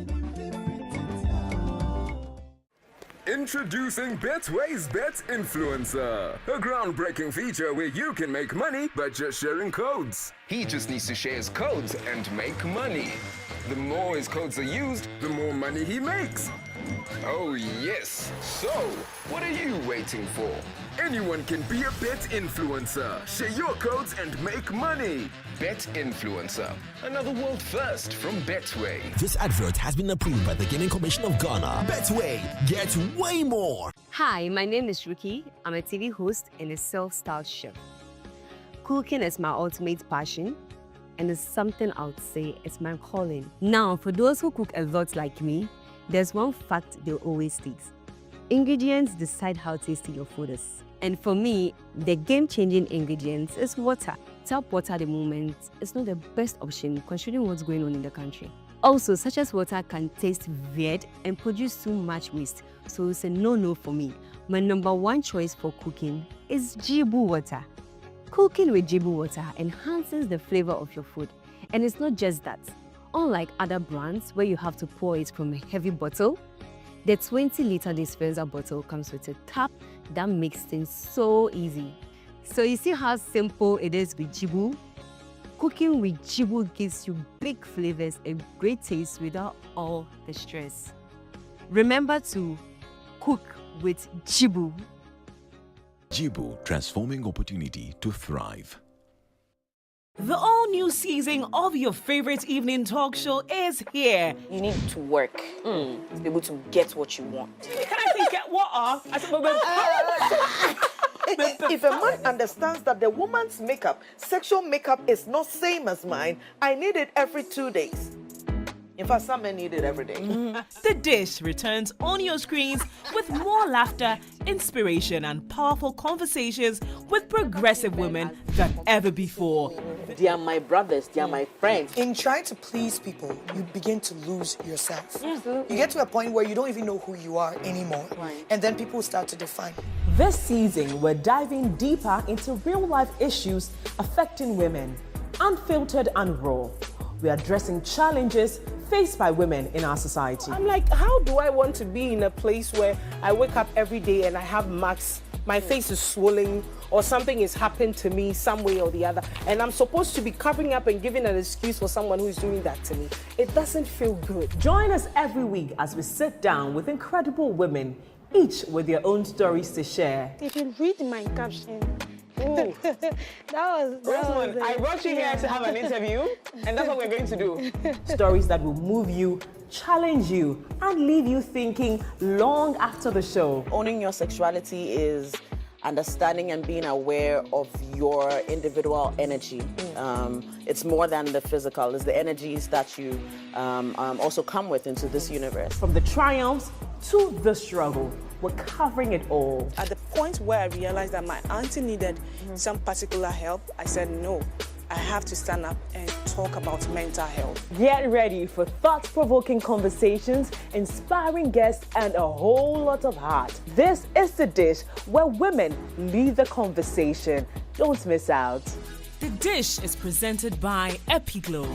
Introducing Betway's Bet Influencer, a groundbreaking feature where you can make money by just sharing codes. He just needs to share his codes and make money. The more his codes are used, the more money he makes. Oh yes. So, what are you waiting for? Anyone can be a bet influencer. Share your codes and make money. Bet Influencer. Another world first from Betway. This advert has been approved by the Gaming Commission of Ghana. Betway, get way more. Hi, my name is Ruki. I'm a TV host and a self-styled chef. Cooking is my ultimate passion, and it's something I would say is my calling. Now, for those who cook a lot like me, there's one fact they'll always state. Ingredients decide how tasty your food is. And for me, the game-changing ingredients is water. Tap water at the moment is not the best option considering what's going on in the country. Also, such as water can taste weird and produce too much waste, so it's a no-no for me. My number one choice for cooking is Jibu water. Cooking with Jibu water enhances the flavor of your food. And it's not just that. Unlike other brands where you have to pour it from a heavy bottle, the 20-liter dispenser bottle comes with a tap that makes things so easy. So you see how simple it is with Jibu? Cooking with Jibu gives you big flavors and great taste without all the stress. Remember to cook with Jibu. Jibu, transforming opportunity to thrive. The all-new season of your favorite evening talk show is here. You need to work to be able to get what you want. Can I say get what off? If a man understands that the woman's makeup, sexual makeup, is not same as mine, I need it every 2 days. In fact, some men need it every day. The Dish returns on your screens with more laughter, inspiration, and powerful conversations with progressive women than ever before. They are my brothers, they are my friends. In trying to please people, you begin to lose yourself. You get to a point where you don't even know who you are anymore. And then people start to define you. This season, we're diving deeper into real-life issues affecting women, unfiltered and raw. We're addressing challenges faced by women in our society. I'm like, how do I want to be in a place where I wake up every day and I have marks, my face is swollen, or something has happened to me some way or the other, and I'm supposed to be covering up and giving an excuse for someone who is doing that to me? It doesn't feel good. Join us every week as we sit down with incredible women, each with their own stories to share. If you read my caption, that was I brought you here to have an interview, and that's what we're going to do. Stories that will move you, challenge you, and leave you thinking long after the show. Owning your sexuality is understanding and being aware of your individual energy. It's more than the physical, it's the energies that you also come with into this universe. From the triumphs to the struggle, we're covering it all. At the point where I realized that my auntie needed some particular help, I said no. I have to stand up and talk about mental health. Get ready for thought-provoking conversations, inspiring guests, and a whole lot of heart. This is The Dish, where women lead the conversation. Don't miss out. The Dish is presented by Epiglow.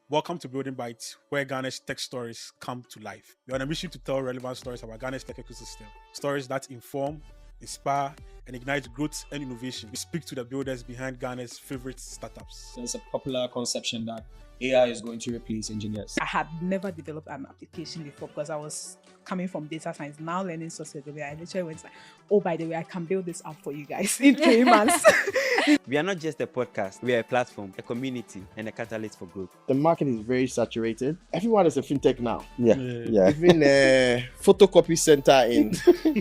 Welcome to Building Bites, where Ghana's tech stories come to life. We're on a mission to tell relevant stories about Ghana's tech ecosystem. Stories that inform, inspire, and ignite growth and innovation. We speak to the builders behind Ghana's favorite startups. There's a popular conception that AI is going to replace engineers. I had never developed an application before because I was coming from data science, now learning software development. I literally went like, oh, by the way, I can build this app for you guys in 3 months. We are not just a podcast, we are a platform, a community, and a catalyst for growth. The market is very saturated. Everyone is a fintech now. Yeah. Even a photocopy center in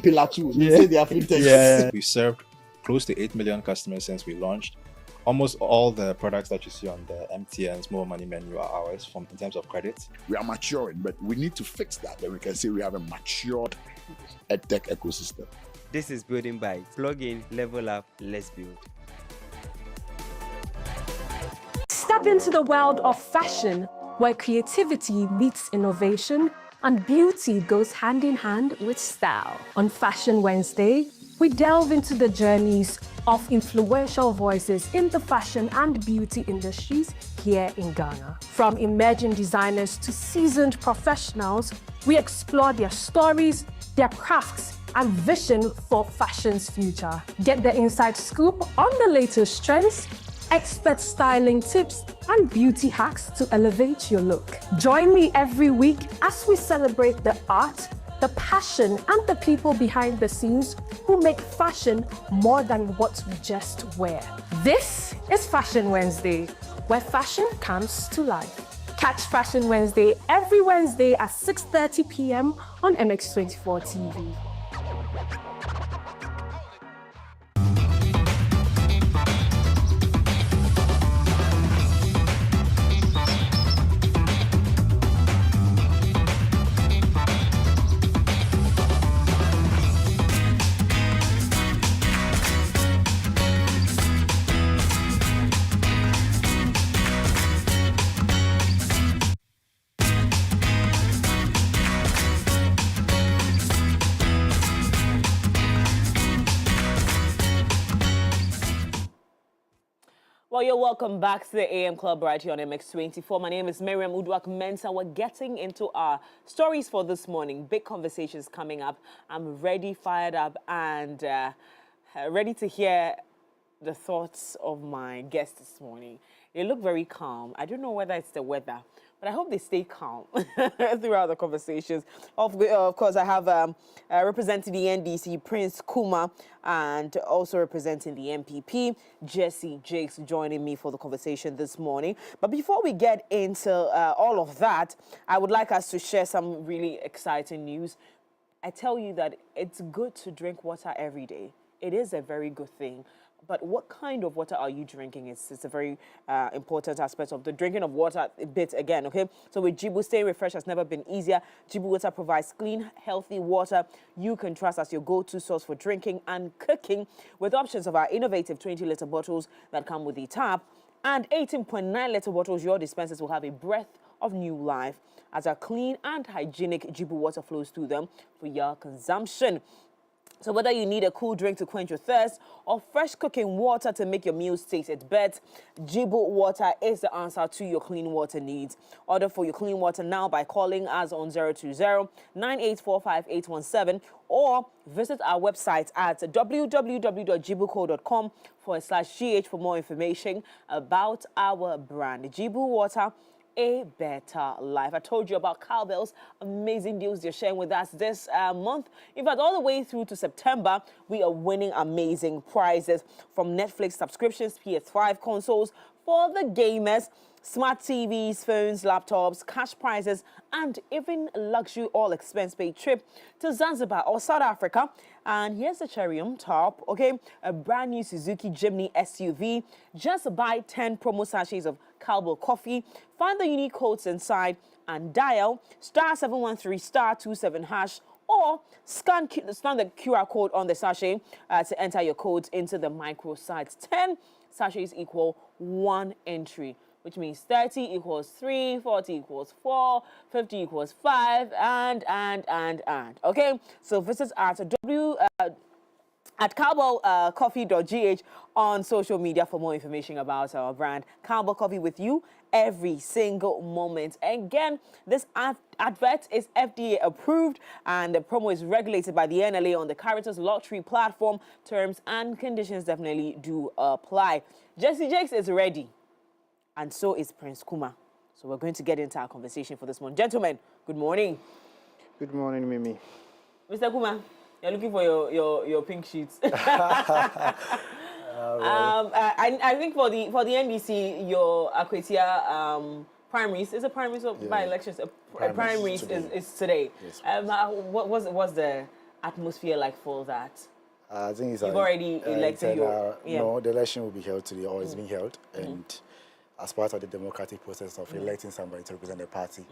Pillar 2, they say they are fintech. Yeah. We've served close to 8 million customers since we launched. Almost all the products that you see on the MTN's More Money menu are ours in terms of credit. We are maturing, but we need to fix that. Then we can say we have a matured edtech ecosystem. This is Building Bites. Plug in, level up, let's build. Step into the world of fashion, where creativity meets innovation and beauty goes hand in hand with style. On Fashion Wednesday, we delve into the journeys of influential voices in the fashion and beauty industries here in Ghana. From emerging designers to seasoned professionals, we explore their stories, their crafts, and vision for fashion's future. Get the inside scoop on the latest trends expert styling tips, and beauty hacks to elevate your look. Join me every week as we celebrate the art, the passion, and the people behind the scenes who make fashion more than what we just wear. This is Fashion Wednesday, where fashion comes to life. Catch Fashion Wednesday every Wednesday at 6:30 p.m. on MX24 TV. Well, you're welcome back to the AM Club right here on MX24. My name is Miriam Uduak Mensah. We're getting into our stories for this morning. Big conversations coming up. I'm ready, fired up, and ready to hear the thoughts of my guests this morning. They look very calm. I don't know whether it's the weather, but I hope they stay calm throughout the conversations. Of course, I have representing the NDC, Prince Kumah, and also representing the MPP, Jesse Jakes, joining me for the conversation this morning. But before we get into all of that, I would like us to share some really exciting news. I tell you that it's good to drink water every day. It is a very good thing. But what kind of water are you drinking? It's a very important aspect of the drinking of water a bit again, okay? So with Jibu, staying refreshed has never been easier. Jibu water provides clean, healthy water you can trust as your go-to source for drinking and cooking, with options of our innovative 20-liter bottles that come with the tap and 18.9-liter bottles. Your dispensers will have a breath of new life as our clean and hygienic Jibu water flows through them for your consumption. So whether you need a cool drink to quench your thirst or fresh cooking water to make your meals taste its best, Jibu water is the answer to your clean water needs. Order for your clean water now by calling us on 020-9845817 or visit our website at www.jibuco.com/gh for more information about our brand. Jibu water, a better life. I told you about Cowbell's amazing deals they're sharing with us this month. In fact, all the way through to September, we are winning amazing prizes from Netflix subscriptions, PS5 consoles for the gamers, smart TVs, phones, laptops, cash prizes, and even a luxury all-expense-paid trip to Zanzibar or South Africa. And here's the cherry on top, okay? A brand new Suzuki Jimny SUV. Just buy 10 promo sachets of Cowbell coffee. Find the unique codes inside and dial *713*27# or scan the QR code on the sachet to enter your codes into the microsite. 10 sachets equal 1 entry, which means 30 equals 3, 40 equals 4, 50 equals 5, and. Okay, so visit at cowbellcoffee.gh on social media for more information about our brand. Cowbell Coffee with you every single moment. Again, this advert is FDA approved and the promo is regulated by the NLA on the Caritas Lottery platform. Terms and conditions definitely do apply. Jesse Jakes is ready, and so is Prince Kumah. So we're going to get into our conversation for this morning. Gentlemen, good morning. Good morning, Mimi. Mr. Kumah, you're looking for your pink sheets. I think for the NDC, your Akwetia primaries, is it primaries or by elections? Primaries is today. Yes. What's the atmosphere like for that? I think it's you've already elected your. No, the election will be held today, or it's being held, and as part of the democratic process of electing somebody to represent the party,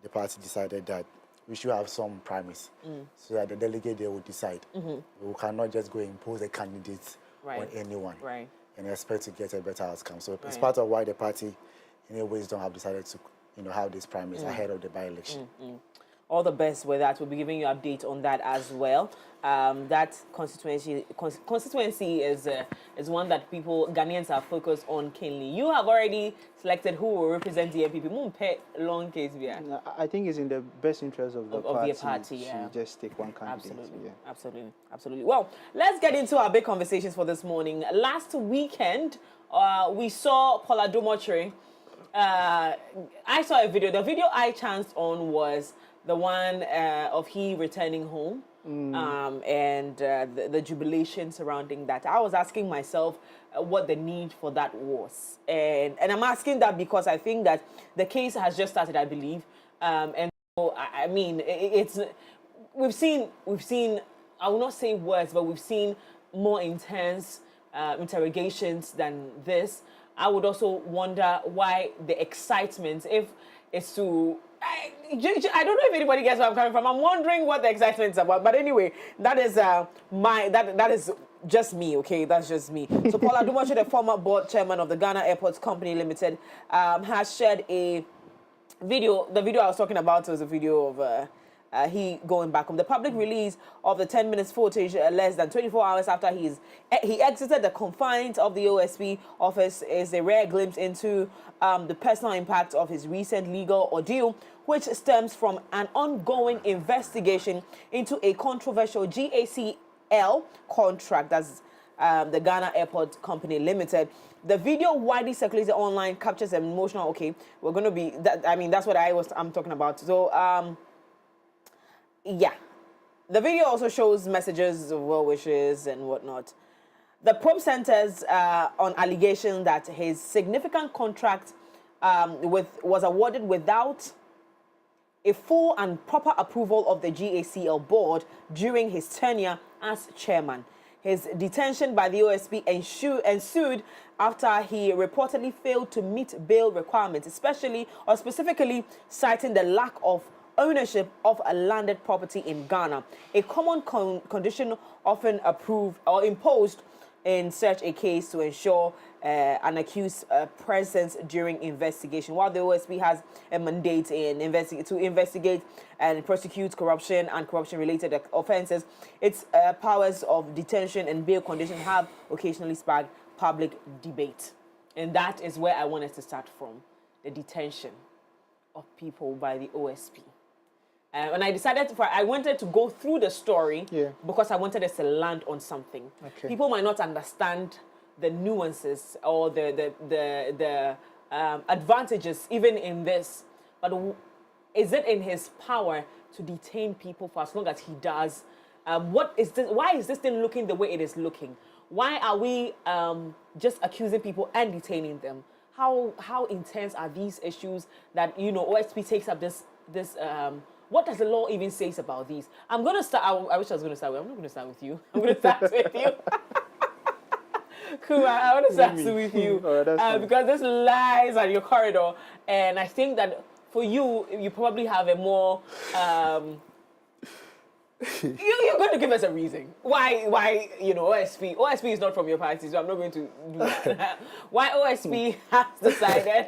the party decided that we should have some primaries so that the delegate there will decide. We cannot just go impose a candidate on anyone and expect to get a better outcome. So it's part of why the party, in a wisdom, have decided to have these primaries ahead of the by-election. All the best with that. We'll be giving you update on that as well. That constituency is one that Ghanaians are focused on keenly. You have already selected who will represent the MPP. Long case, I think it's in the best interest of the party to just take one candidate. Absolutely. Well, let's get into our big conversations for this morning. Last weekend, we saw Paula Dumotre. I saw a video. The video I chanced on was the one of he returning home, and the jubilation surrounding that. I was asking myself what the need for that was, and I'm asking that because I think that the case has just started, I believe, and so, I mean we've seen. I will not say words, but we've seen more intense interrogations than this. I would also wonder why the excitement, if it's to. I don't know if anybody gets where I'm coming from. I'm wondering what the excitement is about. But anyway, that is that is just me, okay? That's just me. So Paula Dumotre, the former board chairman of the Ghana Airports Company Limited, has shared a video. The video I was talking about was a video of he going back home. The public release of the 10 minutes footage less than 24 hours after he exited the confines of the OSP office is a rare glimpse into the personal impact of his recent legal ordeal, which stems from an ongoing investigation into a controversial GACL contract, that's the Ghana Airport Company Limited. The video, widely circulated online, captures an emotional. Okay, we're going to be that. I mean, that's what I'm talking about. So yeah, the video also shows messages of well wishes and whatnot. The probe centers on allegation that his significant contract was awarded without a full and proper approval of the GACL board during his tenure as chairman. His detention by the OSP ensued after he reportedly failed to meet bail requirements, specifically citing the lack of ownership of a landed property in Ghana, a common condition often approved or imposed in such a case to ensure an accused presence during investigation. While the OSP has a mandate to investigate and prosecute corruption and corruption-related offences, its powers of detention and bail condition have occasionally sparked public debate. And that is where I wanted to start from, the detention of people by the OSP. And I decided I wanted to go through the story because I wanted us to land on something. Okay. People might not understand the nuances or the advantages even in this, but is it in his power to detain people for as long as he does? What is this? Why is this thing looking the way it is looking? Why are we just accusing people and detaining them? How intense are these issues that OSP takes up this? What does the law even say about these? I'm going to start. I wish I was going to start with. I'm not going to start with you. I'm going to start with you. Cool. I want to start with you because this lies on your corridor, and I think that for you, you probably have a more. You're going to give us a reason why OSP is not from your party, so I'm not going to do that. Why OSP has decided.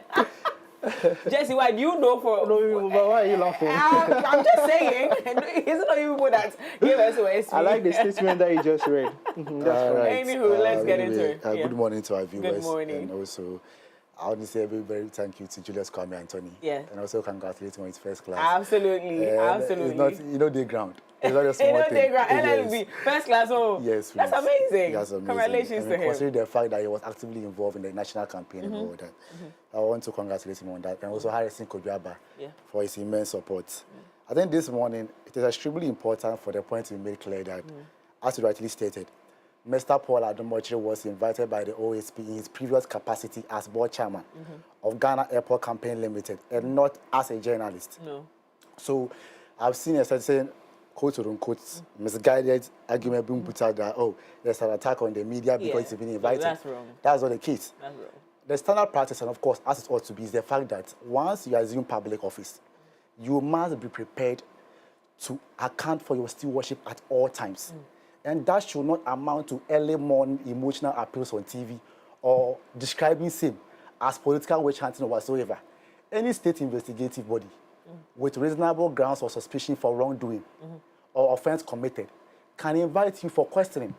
Jesse, why do you know for? No, but why are you laughing? I'm just saying. It's not you that gave us OSP. I like the statement that you just read. That's right. Anywho, let's get into it. Good morning to our viewers. Good morning. And also, I want to say a very thank you to Julius Kwame Anthony. Yeah. And also congratulate him on his first class. Absolutely. It's not, the ground. It's not a small thing. LLB, first class. Oh, yes, that's amazing. That's amazing. Congratulations to him. Considering the fact that he was actively involved in the national campaign and all that, I want to congratulate him on that. And also Harrison Kobiaba for his immense support. I think this morning it is extremely important for the point to be made clear that, as you rightly stated, Mr. Paul Dumotre was invited by the OSP in his previous capacity as board chairman of Ghana Airport Company Limited and not as a journalist. No. So I've seen a certain quote-unquote misguided argument being put out that, there's an attack on the media because he's been invited. That's wrong. That's not the case. That's wrong. The standard practice, and of course, as it ought to be, is the fact that once you assume public office, you must be prepared to account for your stewardship at all times. And that should not amount to early morning emotional appeals on TV or describing same as political witch hunting or whatsoever. Any state investigative body with reasonable grounds or suspicion for wrongdoing or offense committed can invite you for questioning.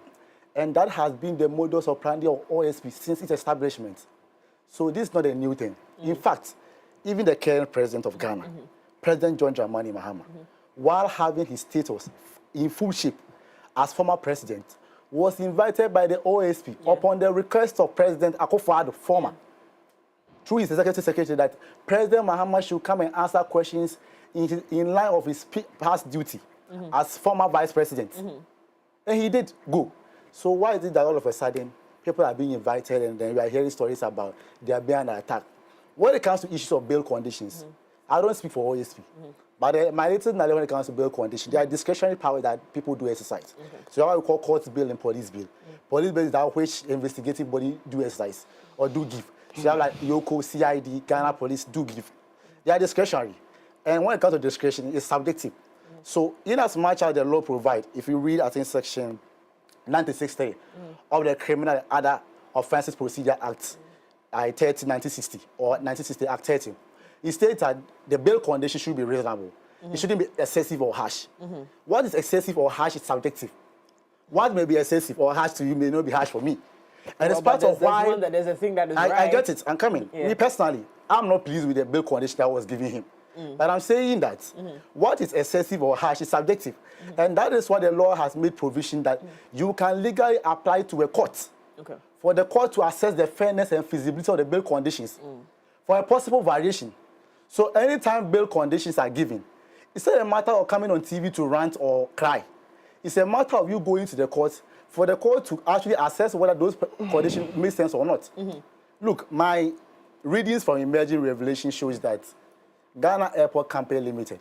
And that has been the modus operandi of OSP since its establishment. So this is not a new thing. In fact, even the current president of Ghana, President John Dramani Mahama, while having his status in full shape as former president, was invited by the OSP upon the request of President Akufo-Addo, former, through his executive secretary, that President Mahama should come and answer questions in line of his past duty as former vice president. And he did go. So why is it that all of a sudden people are being invited and then we are hearing stories about they are being under attack? When it comes to issues of bail conditions, I don't speak for OSP, but my latest knowledge when it comes to bail conditions, there are discretionary powers that people do exercise. So what we call court bail and police bail. Police bail is that which investigative body do exercise or do give. So you have like Yoko, CID, Ghana Police do give. They are discretionary. And when it comes to discretion, it's subjective. So in as much as the law provides, if you read, I think, section 96.3 of the Criminal and Other Offences Procedure Act, 1960, or 1960 Act 30, it states that the bail condition should be reasonable. It shouldn't be excessive or harsh. What is excessive or harsh is subjective. What may be excessive or harsh to you may not be harsh for me. And it's part of why there's a thing that is I get it. I'm coming. Me personally, I'm not pleased with the bail condition that was given him. But I'm saying that what is excessive or harsh is subjective. And that is why the law has made provision that you can legally apply to a court for the court to assess the fairness and feasibility of the bail conditions for a possible variation. So anytime bail conditions are given, it's not a matter of coming on TV to rant or cry. It's a matter of you going to the court for the court to actually assess whether those conditions make sense or not. Look, my readings from Emerging Revelation shows that Ghana Airport Company Limited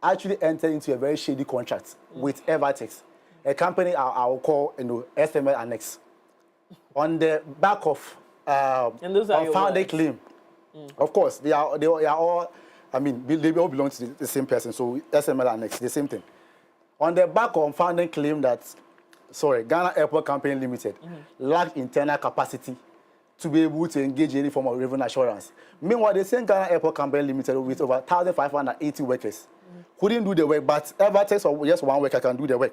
actually entered into a very shady contract with Evertex, a company I will call SML Annex, on the back of unfounded claim. Of course, they are all, I mean, they all belong to the same person, so SML Annex, the same thing. On the back of unfounded claim that, Ghana Airport Company Limited lacked internal capacity to be able to engage in any form of revenue assurance. Meanwhile, the same Ghana Airport Company Limited with over 1,580 workers couldn't do the work, but Evertex or just one worker can do the work.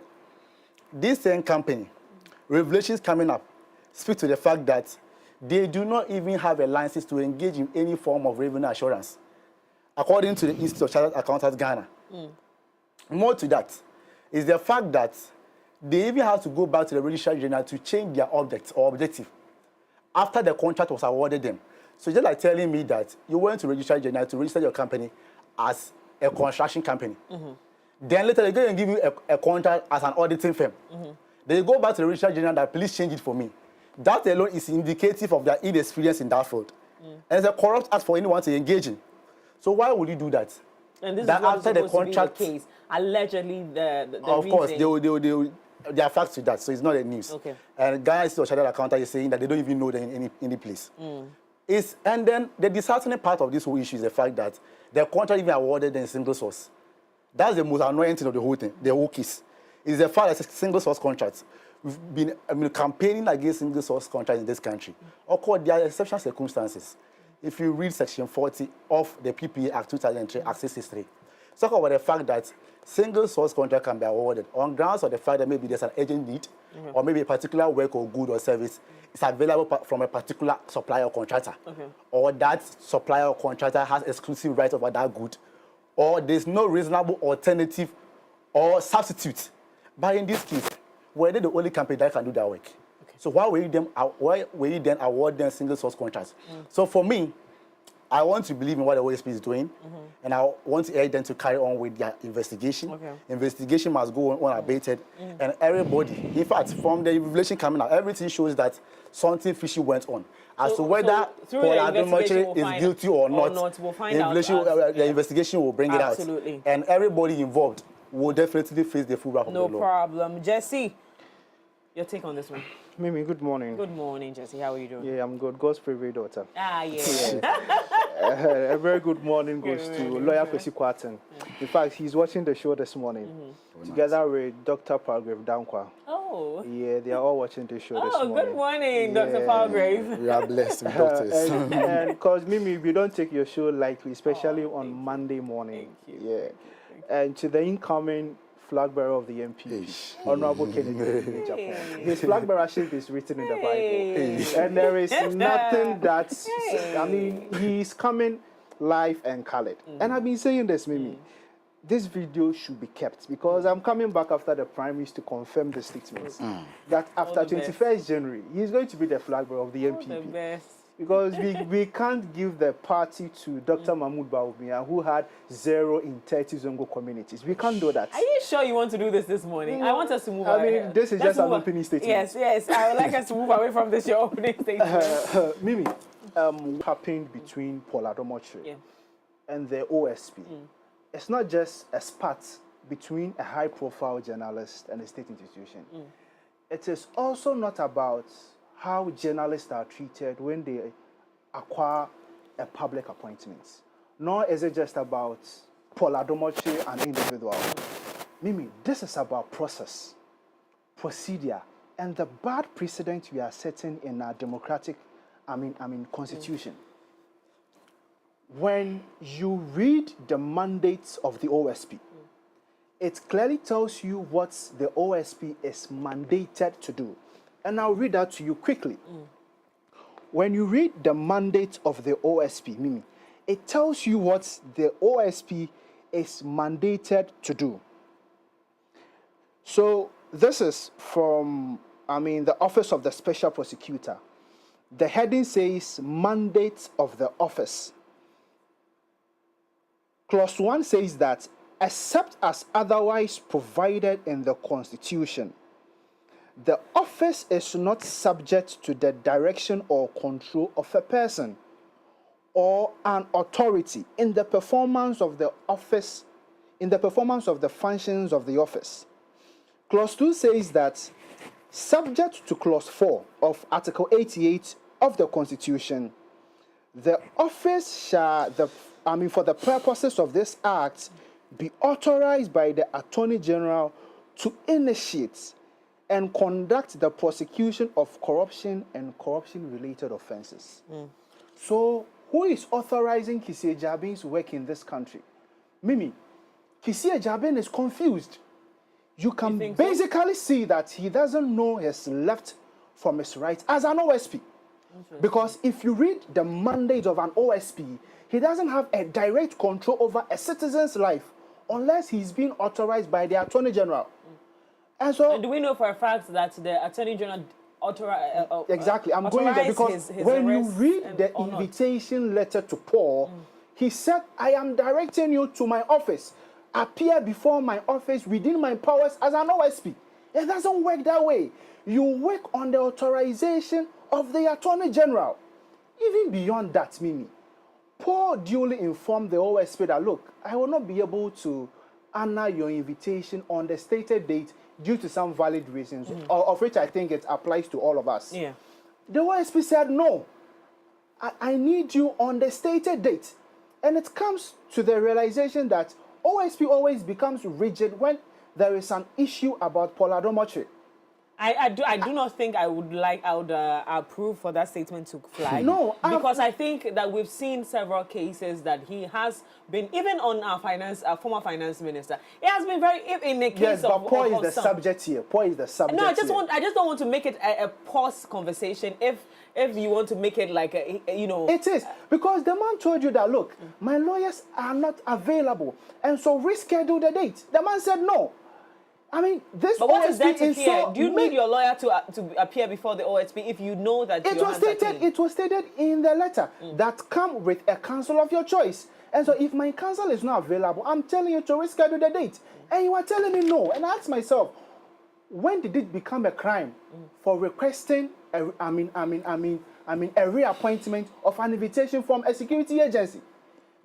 This same company, revelations coming up, speak to the fact that they do not even have a license to engage in any form of revenue assurance, according to the Institute of Chartered Accountants Ghana. More to that is the fact that they even have to go back to the Registrar General to change their object or objective after the contract was awarded them. So just like telling me that you went to Registrar General to register your company as a construction company. Then later they're going to give you a contract as an auditing firm. They go back to the Registrar General that please change it for me. That alone is indicative of their inexperience in that field. And it's a corrupt act for anyone to engage in. So why would you do that? And this that is what after the contract, to be the case. Allegedly, the of course, there are facts to that, so it's not a news. And Ghana Institute of Chartered Accountants is saying that they don't even know them in any place. And then the disheartening part of this whole issue is the fact that the contract even awarded in single source. That's the most annoying thing of the whole thing, the whole case. Is the fact that it's a single source contract. We've been campaigning against single source contracts in this country. Of course, there are exceptional circumstances. If you read Section 40 of the PPA Act 2003, Act 663, talk about the fact that single source contract can be awarded on grounds of the fact that maybe there's an urgent need, or maybe a particular work or good or service is available from a particular supplier or contractor, or that supplier or contractor has exclusive rights over that good, or there's no reasonable alternative or substitute. But in this case, we're the only company that can do that work. So why will you then award them single source contracts? So for me, I want to believe in what the OSP is doing, and I want to urge them to carry on with their investigation. Investigation must go on unabated, and everybody, in fact, from the revelation coming out, everything shows that something fishy went on. As to whether Paul Adomachi is guilty or not, we'll find out the investigation will bring it out. And everybody involved will definitely face the full wrath of the law. No problem. Jesse, your take on this one. Mimi, good morning. Good morning, Jesse. How are you doing? Yeah, I'm good. God's favorite daughter. Ah, yeah. A very good morning goes to Lawyer Kwesi Kwarteng. In fact, he's watching the show this morning together with Dr. Palgrave Dankwa. Oh. Yeah, they are all watching the show this morning. Oh, good morning, Dr. Palgrave. We are blessed with doctors. And because Mimi, we don't take your show lightly, especially on Monday morning. Yeah. And to the incoming flag bearer of the MP, Honorable Kennedy Japan. His flag bearership is written in the Bible. And there is nothing that's, I mean, he's coming live and colored. And I've been saying this, Mimi, this video should be kept because I'm coming back after the primaries to confirm the statements that after 21st January, he's going to be the flag bearer of the MPP. Because we can't give the party to Dr. Mahmoud Baumia, who had 0 in 30 Zongo communities. We can't do that. Are you sure you want to do this morning? I want us to move away. I mean, this is just an opening statement. Yes. I would like us to move away from this, your opening statement. Mimi, what happened between Paul Adomotre and the OSP? It's not just a spat between a high-profile journalist and a state institution. It is also not about how journalists are treated when they acquire a public appointment. Nor is it just about Paul Adomotre, an individual. Mimi, this is about process, procedure, and the bad precedent we are setting in our democratic, constitution. When you read the mandates of the OSP, it clearly tells you what the OSP is mandated to do. And I'll read that to you quickly. When you read the mandate of the OSP, Mimi, it tells you what the OSP is mandated to do. So this is from, the Office of the Special Prosecutor. The heading says, Mandate of the Office. Clause 1 says that, except as otherwise provided in the Constitution, the office is not subject to the direction or control of a person or an authority in the performance of the office, in the performance of the functions of the office. Clause 2 says that, subject to Clause 4 of Article 88 of the Constitution, the office shall, for the purposes of this Act, be authorized by the Attorney General to initiate and conduct the prosecution of corruption and corruption-related offenses. So, who is authorizing Kisi Ejabin's work in this country? Mimi, Kisi Ejabin is confused. You can basically see that he doesn't know his left from his right as an OSP. Because if you read the mandate of an OSP, he doesn't have a direct control over a citizen's life unless he's been authorized by the Attorney General. And do we know for a fact that the Attorney General exactly, I'm going there because when you read the invitation letter to Paul, he said, I am directing you to my office. Appear before my office within my powers as an OSP. It doesn't work that way. You work on the authorization of the Attorney General. Even beyond that, Mimi, Paul duly informed the OSP that, look, I will not be able to honor your invitation on the stated date due to some valid reasons, of which I think it applies to all of us. The OSP said, no, I need you on the stated date. And it comes to the realization that OSP always becomes rigid when there is an issue about Paul Adomotre. I do not think I would approve for that statement to fly. No, because I think that we've seen several cases that he has been, even on our former finance minister, it has been very, in a case of... Yes, but Paul is the subject here. Paul is the subject No, I just don't want to make it a pause conversation if you want to make it like a, It is, because the man told you that, look, my lawyers are not available, and so reschedule the date. The man said no. I mean, this but what is that to is fear? so... Do you need your lawyer to appear before the OSP if you know that it was stated in the letter that come with a counsel of your choice. And so if my counsel is not available, I'm telling you to reschedule the date. And you are telling me no. And I ask myself, when did it become a crime for requesting a reappointment of an invitation from a security agency?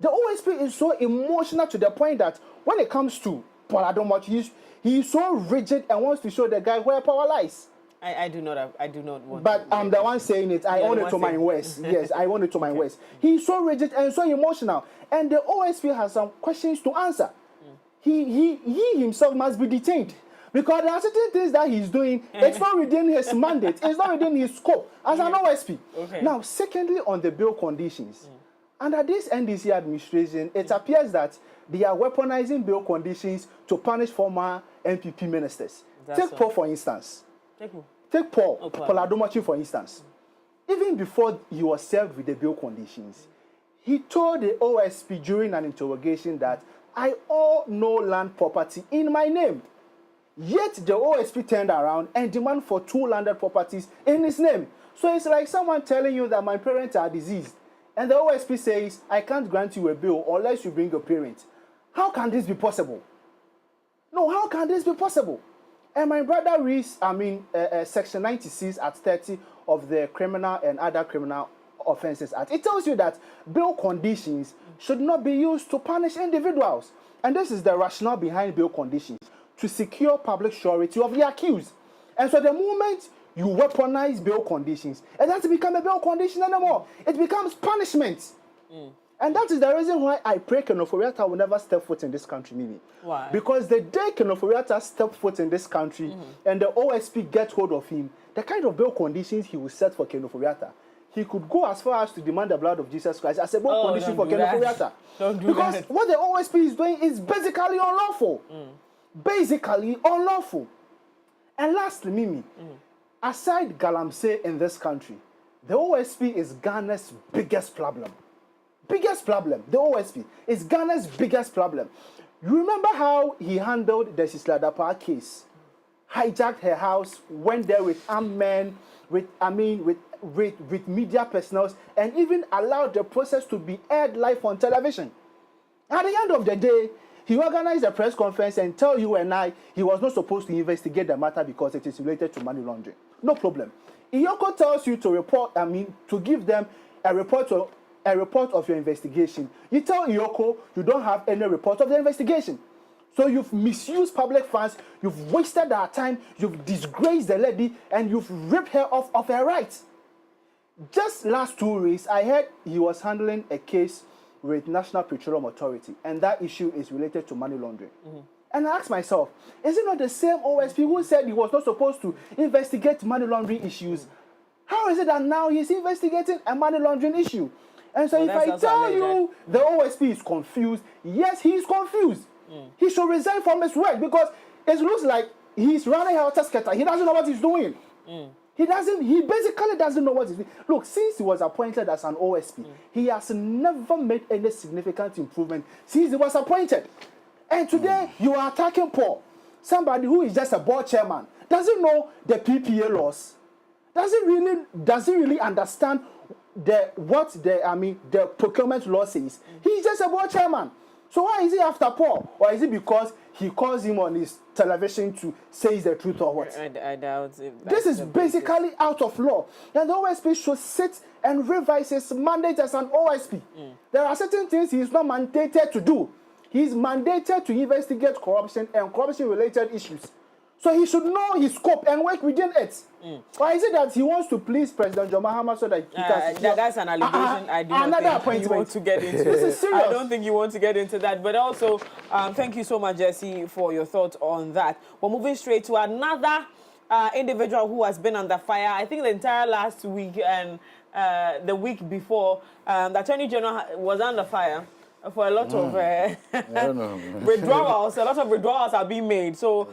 The OSP is so emotional to the point that when it comes to Paul Adomotre, he's so rigid and wants to show the guy where power lies. I do not want. But I'm the one saying it. I own it to my words. Yes, I own it to my words. He's so rigid and so emotional, and the OSP has some questions to answer. he himself must be detained. Because there are certain things that he's doing, it's not within his mandate, it's not within his scope as an OSP. Okay. Now, secondly, on the bail conditions, under this NDC administration, it appears that they are weaponizing bail conditions to punish former NPP ministers. Take Paul, for instance. Take Paul Adomachi, for instance. Even before he was served with the bail conditions, he told the OSP during an interrogation that I owe no land property in my name. Yet the OSP turned around and demanded for 2 landed properties in his name. So it's like someone telling you that my parents are diseased, and the OSP says, I can't grant you a bill unless you bring your parents. How can this be possible? No, how can this be possible? And my brother reads, Section 96 at 30 of the Criminal and Other Criminal Offences Act. It tells you that bail conditions should not be used to punish individuals. And this is the rationale behind bail conditions, to secure public surety of the accused. And so the moment you weaponize bail conditions, it doesn't become a bail condition anymore. It becomes punishment. And that is the reason why I pray Kenoforiata will never step foot in this country, Mimi. Why? Because the day Kenoforiata step foot in this country and the OSP get hold of him, the kind of bail conditions he will set for Kenoforiata, he could go as far as to demand the blood of Jesus Christ as a bail condition for Kenoforiata. Because what the OSP is doing is basically unlawful. Basically unlawful. And lastly, Mimi, aside Galamsey in this country, the OSP is Ghana's biggest problem. Biggest problem, the OSP is Ghana's biggest problem. You remember how he handled the Sisla Dapa case? Hijacked her house, went there with armed men, with media personnel, and even allowed the process to be aired live on television. At the end of the day, he organized a press conference and told you and I he was not supposed to investigate the matter because it is related to money laundering. No problem. Iyoko tells you to report, to give them a report of your investigation. You tell Iyoko you don't have any report of the investigation. So you've misused public funds, you've wasted our time, you've disgraced the lady, and you've ripped her off of her rights. Just last 2 weeks, I heard he was handling a case with National Petroleum Authority, and that issue is related to money laundering. And I asked myself, is it not the same OSP who said he was not supposed to investigate money laundering issues? How is it that now he's investigating a money laundering issue? And so if I tell you the OSP is confused, yes, he is confused. He should resign from his work because it looks like he's running helter-skelter. He doesn't know what he's doing. He basically doesn't know what he's doing. Look, since he was appointed as an OSP, he has never made any significant improvement since he was appointed. And today, you are attacking Paul, somebody who is just a board chairman, doesn't know the PPA laws, doesn't really understand the procurement law says. He's just a board chairman. So why is he after Paul? Or is it because he calls him on his television to say the truth or what? I doubt it. This is basically out of law. And the OSP should sit and revise his mandate as an OSP. There are certain things he is not mandated to do. He is mandated to investigate corruption and corruption-related issues. So he should know his scope and work within it. Why is it that he wants to please President John Mahama so that he can... That's an allegation I do not think you want to get into. This is serious. I don't think you want to get into that. But also, thank you so much, Jesse, for your thoughts on that. We're moving straight to another individual who has been under fire. I think the entire last week and the week before, the Attorney General was under fire for a lot of withdrawals. A lot of withdrawals are being made. So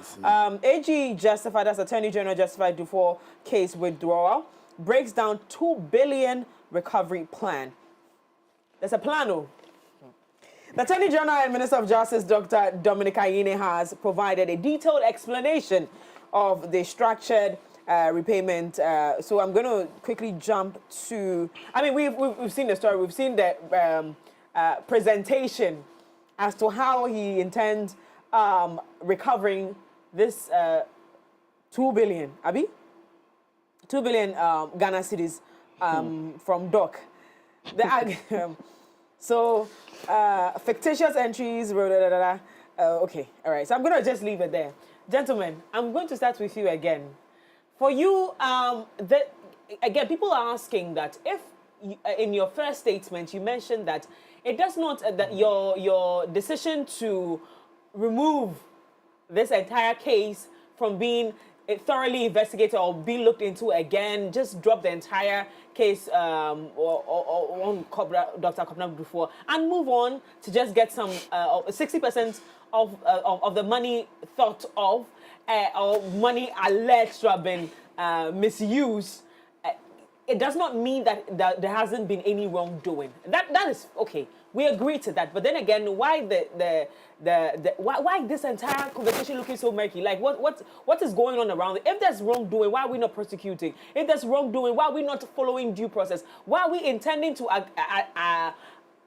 AG justified, as Attorney General justified Dufour case withdrawal, breaks down 2 billion recovery plan. There's a plan. The Attorney General and Minister of Justice, Dr. Dominic Ayine, has provided a detailed explanation of the structured repayment. So I'm going to quickly jump to... we've seen the story. We've seen the... presentation as to how he intends recovering this 2 billion, 2 billion Ghana cedis from DOC. Fictitious entries, okay, all right. So I'm going to just leave it there. Gentlemen, I'm going to start with you again. For you, again, people are asking that if in your first statement you mentioned that it does not, that your decision to remove this entire case from being thoroughly investigated or being looked into again, just drop the entire case on Dr. Kumah before and move on to just get some 60% of the money thought of or money alleged to have been misused. It does not mean that there hasn't been any wrongdoing. That is okay. We agree to that. But then again, why why this entire conversation looking so murky? Like what is going on around it? If there's wrongdoing, why are we not prosecuting? If there's wrongdoing, why are we not following due process? Why are we intending to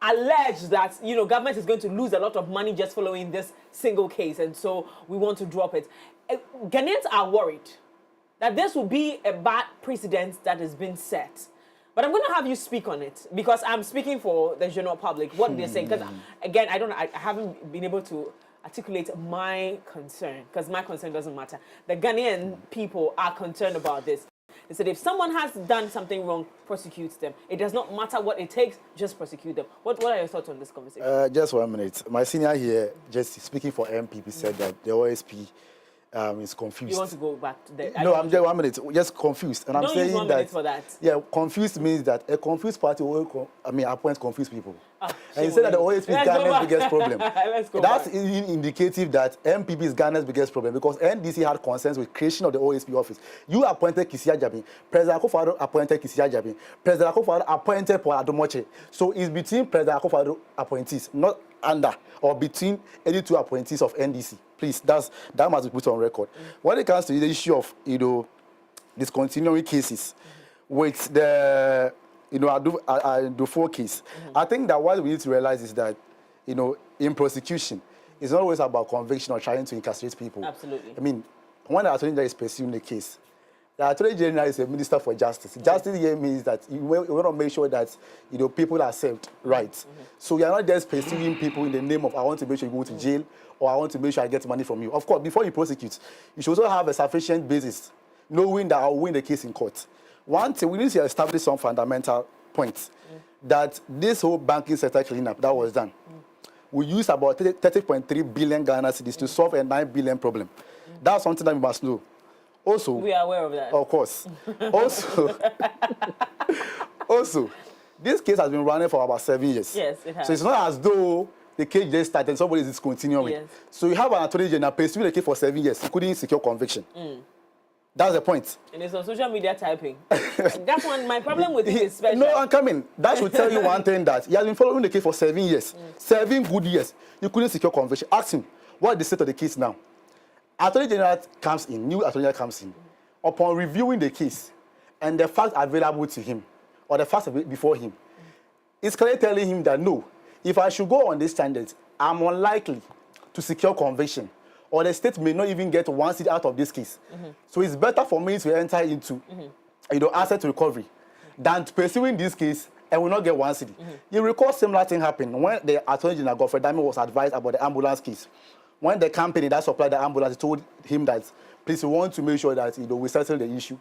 allege that government is going to lose a lot of money just following this single case, and so we want to drop it? Ghanaians are worried that this will be a bad precedent that has been set. But I'm going to have you speak on it because I'm speaking for the general public, what they're saying. Because again, I haven't been able to articulate my concern because my concern doesn't matter. The Ghanaian people are concerned about this. They said if someone has done something wrong, prosecute them. It does not matter what it takes, just prosecute them. What are your thoughts on this conversation? Just 1 minute. My senior here, just speaking for MPP, said that the OSP is confused. You want to go back to the... No, I'm just 1 minute. Just confused. And I'm saying use 1 minute for that. Yeah, confused means that a confused party will, appoint confused people. And you said that the OSP is Ghana's biggest problem. That's indicative that MPP is Ghana's biggest problem because NDC had concerns with creation of the OSP office. You appointed Kisia Jabi. President Akufo-Addo appointed Kisia Jabi. President Akufo-Addo appointed Paul Adomoche. So it's between President Akufo-Addo appointees, not under or between any two appointees of NDC. Please, that must be put on record. When it comes to the issue of discontinuing cases with the the 4 case, I think that what we need to realize is that in prosecution, it's not always about conviction or trying to incarcerate people. Absolutely. I mean, when the attorney general is pursuing the case, the attorney general is a minister for justice. Justice here means that you want to make sure that people are served right. So you are not just pursuing people in the name of I want to make sure you go to jail or I want to make sure I get money from you. Of course, before you prosecute, you should also have a sufficient basis, knowing that I'll win the case in court. One thing, we need to establish some fundamental points that this whole banking sector cleanup that was done, we used about 30.3 billion Ghana cedis to solve a 9 billion problem. That's something that we must know. Also, we are aware of that. Of course. Also, this case has been running for about 7 years. Yes, it has. So it's not as though the case just started and somebody is continuing. Yes. So you have an attorney general pursuing the case for 7 years, he couldn't secure conviction. That's the point. And it's on social media typing. That's one. My problem with it is special. No, I'm coming. That should tell you one thing, that he has been following the case for 7 years. 7 good years. You couldn't secure conviction. Ask him, what is the state of the case now? Attorney General comes in, new Attorney General comes in. Upon reviewing the case and the facts available to him, or the facts before him, it's clearly telling him that no, if I should go on this standard, I'm unlikely to secure conviction, or the state may not even get 1 seat out of this case. So it's better for me to enter into asset recovery than pursuing this case and will not get 1 seat. You recall similar thing happened when the Attorney General Godfrey Dame was advised about the ambulance case. When the company that supplied the ambulance told him that, please, we want to make sure that we settle the issue,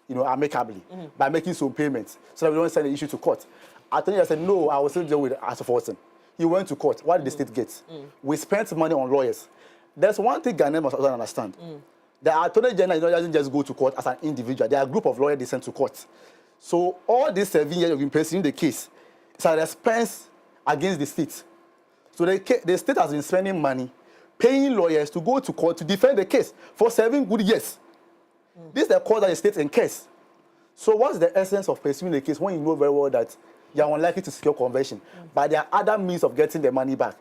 amicably by making some payments so that we don't send the issue to court. Attorney General said, no, I will still deal with it as a fortune. He went to court. What did the state get? We spent money on lawyers. There's one thing Ghanaians must also understand. The Attorney General doesn't just go to court as an individual. There are a group of lawyers they send to court. So all these 7 years of pursuing the case is an expense against the state. So the state has been spending money paying lawyers to go to court to defend the case for 7 good years. This is the cause that the state incurs. So what's the essence of pursuing the case when you know very well that you are unlikely to secure conviction, but there are other means of getting the money back?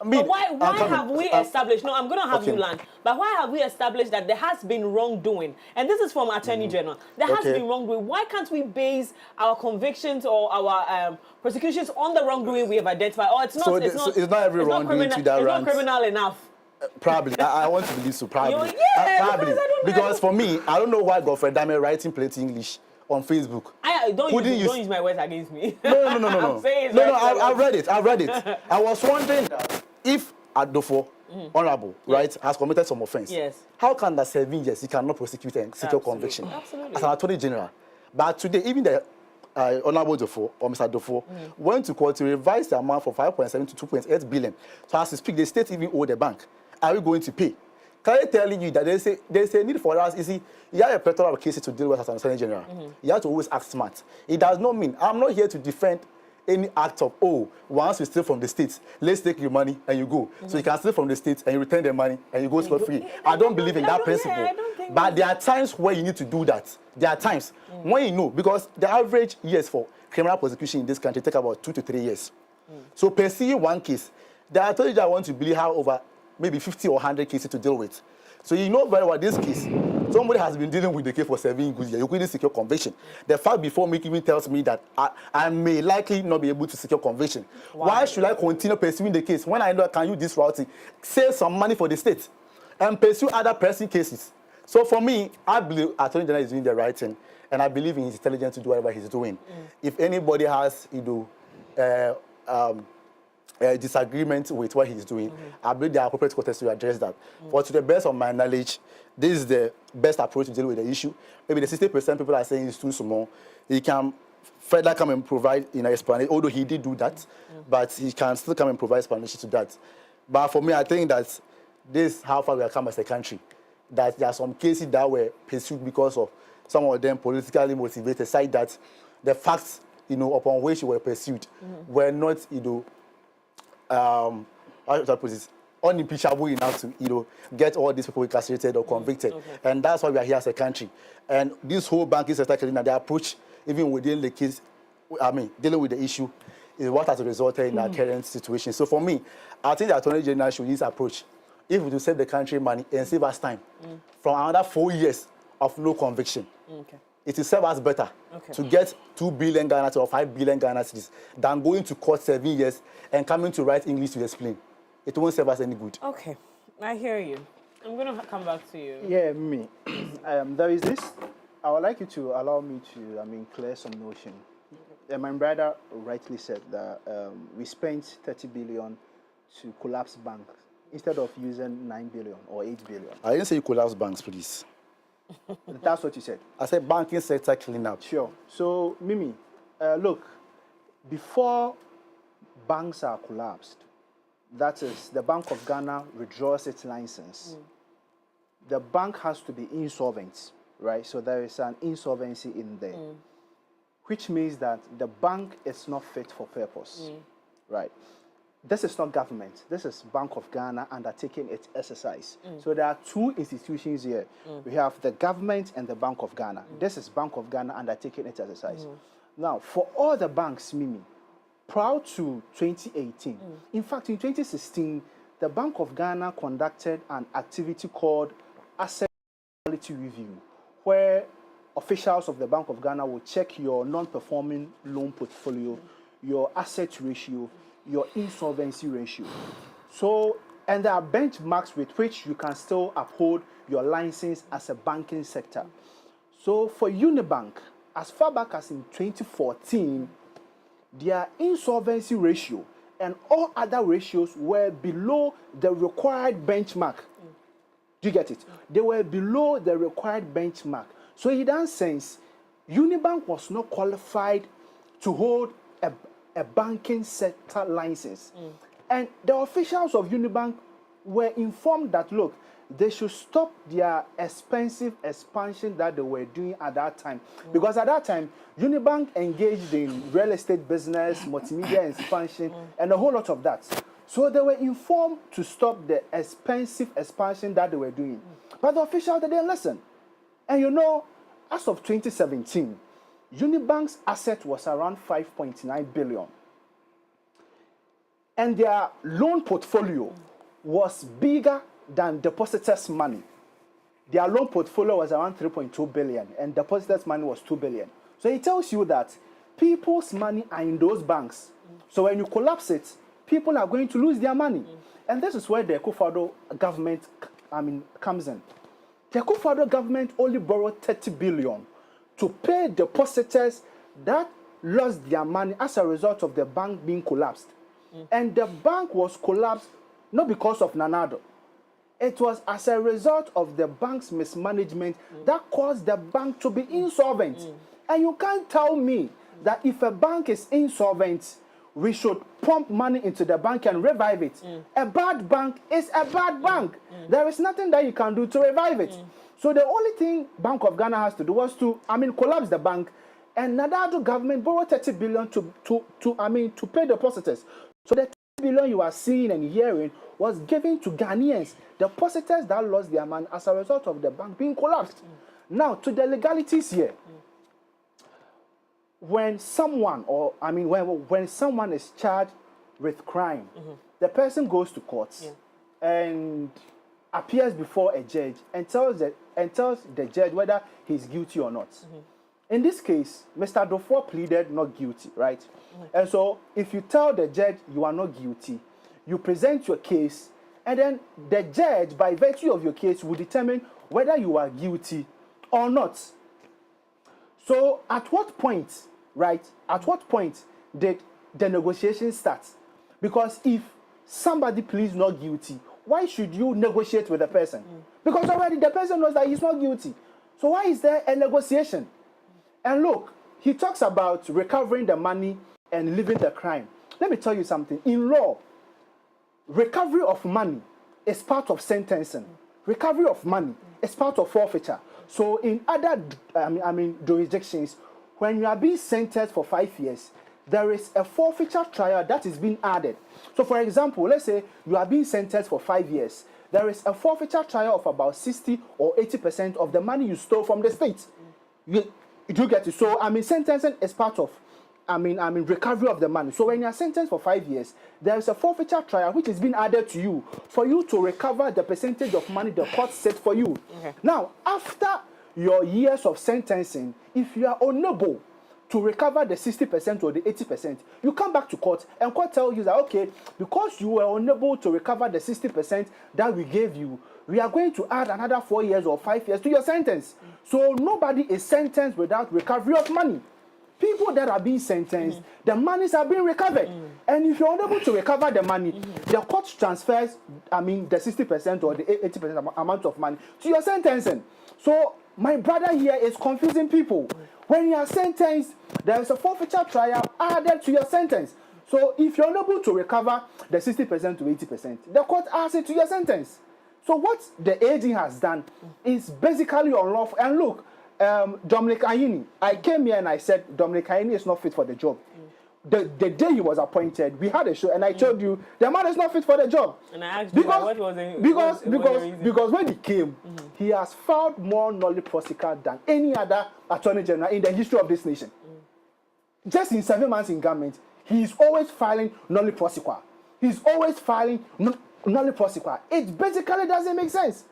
I mean, but why have we established, no, I'm going to have you land, but why have we established that there has been wrongdoing? And this is from Attorney General. There has been wrongdoing. Why can't we base our convictions or our prosecutions on the wrongdoing we have identified? Or it's not, so it's not every wrongdoing to that it's not criminal enough. Probably. I want to believe so, probably. Probably. Because for me, I don't know why Godfrey Dame writing plenty English on Facebook. Don't use my words against me. No. I've read it. I was wondering that if Addae, honorable, right, has committed some offense, how can that 7 years he cannot prosecute and secure conviction as an Attorney General? But today, even the honorable Addae or Mr. Addae went to court to revise the amount from 5.7 to 2.8 billion. So as we speak, the state even owe the bank are we going to pay? Can I tell you that there's a need for us? You see, you have a plethora of cases to deal with as an attorney general. You have to always act smart. It does not mean I'm not here to defend any act of, once you steal from the states, let's take your money and you go. So you can steal from the states and you return the money and you go scot free. I don't believe in that principle. But there are times where you need to do that. There are times when you know, because the average years for criminal prosecution in this country take about 2 to 3 years. So per se one case, the attorney general want to believe have over maybe 50 or 100 cases to deal with. So you know very well this case, somebody has been dealing with the case for 7 good years. You couldn't secure conviction. The fact before me even tells me that I may likely not be able to secure conviction. Why should I continue pursuing the case when I know I can use this routing, save some money for the state, and pursue other pressing cases? So for me, I believe Attorney General is doing the right thing, and I believe in his intelligence to do whatever he's doing. If anybody has, disagreement with what he's doing, I believe there are appropriate courts to address that. But to the best of my knowledge, this is the best approach to deal with the issue. Maybe the 60% people are saying it's too small. He can further come and provide explanation, although he did do that, but he can still come and provide explanation to that. But for me, I think that this is how far we have come as a country. That there are some cases that were pursued because of some of them politically motivated, aside that the facts, upon which were pursued were not, how should I put this, unimpeachable enough to, get all these people incarcerated or convicted. And that's why we are here as a country. And this whole banking sector, the approach, even within the case, dealing with the issue, is what has resulted in our current situation. So for me, I think the Attorney General should use this approach. If we do save the country money and save us time from another 4 years of no conviction, it will serve us better to get 2 billion Ghana or 5 billion Ghana cedis than going to court 7 years and coming to write English to explain. It won't serve us any good. Okay, I hear you. I'm going to come back to you. Yeah, me. There is this. I would like you to allow me to, clear some notion. My brother rightly said that we spent 30 billion to collapse banks instead of using 9 billion or 8 billion. I didn't say you collapse banks, please. That's what you said. I said banking sector clean up. Sure. So, Mimi, look, before banks are collapsed, that is, the Bank of Ghana withdraws its license. The bank has to be insolvent, right? So there is an insolvency in there, which means that the bank is not fit for purpose, right? This is not government. This is Bank of Ghana undertaking its exercise. So there are 2 institutions here. We have the government and the Bank of Ghana. This is Bank of Ghana undertaking its exercise. Now, for all the banks, Mimi, prior to 2018, in fact, in 2016, the Bank of Ghana conducted an activity called Asset Quality Review, where officials of the Bank of Ghana will check your non-performing loan portfolio, your asset ratio, your insolvency ratio. So, and there are benchmarks with which you can still uphold your license as a banking sector. So for Unibank, as far back as in 2014, their insolvency ratio and all other ratios were below the required benchmark. Do you get it? They were below the required benchmark. So in that sense, Unibank was not qualified to hold a banking sector license. And the officials of Unibank were informed that, look, they should stop their expensive expansion that they were doing at that time. Because at that time, Unibank engaged in real estate business, multimedia expansion, and a whole lot of that. So they were informed to stop the expensive expansion that they were doing. But the officials, they didn't listen. And as of 2017, Unibank's asset was around 5.9 billion. And their loan portfolio was bigger than depositors' money. Their loan portfolio was around 3.2 billion, and depositors' money was 2 billion. So it tells you that people's money are in those banks. So when you collapse it, people are going to lose their money. And this is where the Akufo-Addo government comes in. The Akufo-Addo government only borrowed 30 billion to pay depositors that lost their money as a result of the bank being collapsed. And the bank was collapsed not because of Nanado. It was as a result of the bank's mismanagement that caused the bank to be insolvent. And you can't tell me that if a bank is insolvent, we should pump money into the bank and revive it. A bad bank is a bad bank. There is nothing that you can do to revive it. So the only thing Bank of Ghana has to do was to, collapse the bank, and Nana government borrowed 30 billion to pay depositors. So the 30 billion you are seeing and hearing was given to Ghanaians, depositors that lost their money as a result of the bank being collapsed. Now, to the legalities here. When someone, when someone is charged with crime, the person goes to court and appears before a judge and tells the judge whether he's guilty or not. In this case, Mr. Dofor pleaded not guilty, right? And so, if you tell the judge you are not guilty, you present your case, and then the judge, by virtue of your case, will determine whether you are guilty or not. So, at what point, right? At what point did the negotiation start? Because if somebody pleads not guilty, why should you negotiate with the person? Because already the person knows that he's not guilty. So why is there a negotiation? And look, he talks about recovering the money and leaving the crime. Let me tell you something. In law, recovery of money is part of sentencing. Recovery of money is part of forfeiture. So in other jurisdictions, when you are being sentenced for 5 years, there is a forfeiture trial that is being added. So for example, let's say you are being sentenced for 5 years. There is a forfeiture trial of about 60 or 80% of the money you stole from the state. You get it? So sentencing is part of recovery of the money. So when you are sentenced for 5 years, there is a forfeiture trial which is being added to you for you to recover the percentage of money the court set for you. Now, after your years of sentencing, if you are unable to recover the 60% or the 80%, you come back to court and court tells you that, okay, because you were unable to recover the 60% that we gave you, we are going to add another 4 years or 5 years to your sentence. So nobody is sentenced without recovery of money. People that are being sentenced, the monies are being recovered. And if you're unable to recover the money, the court transfers, the 60% or the 80% amount of money to your sentencing. So my brother here is confusing people. When you are sentenced, there is a forfeiture trial added to your sentence. So if you're unable to recover the 60% to 80%, the court adds it to your sentence. So what the AG has done is basically unlawful. And look, Dominic Ayini, I came here and I said Dominic Ayini is not fit for the job. The day he was appointed, we had a show and I told you the man is not fit for the job. And I asked you what was it? Because when he came, he has filed more nolli prosequi than any other attorney general in the history of this nation. Just in 7 months in government, he is always filing nolli prosequi. He's always filing nolli prosequi. It basically doesn't make sense.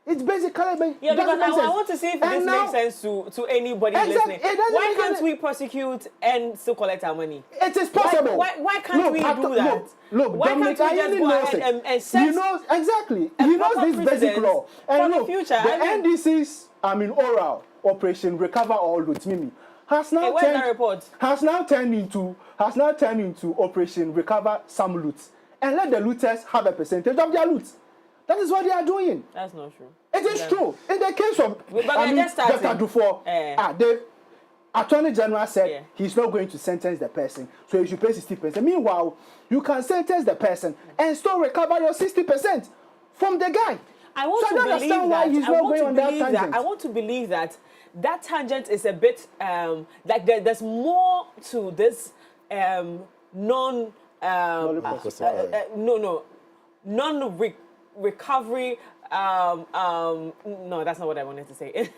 It's basically because I want to see if this makes sense to anybody listening. Why can't we prosecute and still collect our money? It is possible. Why can't we do that? Look, why can't we just go ahead and set he knows exactly. He knows this basic law. And for the future, the NDC's oral operation recover all loot Mimi has now turned into operation recover some loot and let the looters have a percentage of their loot. That is what they are doing. That's not true. It is true. In the case of Dr. Dufour, the Attorney General said he's not going to sentence the person, so he should pay 60%. Meanwhile, you can sentence the person and still recover your 60% from the guy. I want to believe that that tangent is a bit like there's more to this recovery. No, that's not what I wanted to say.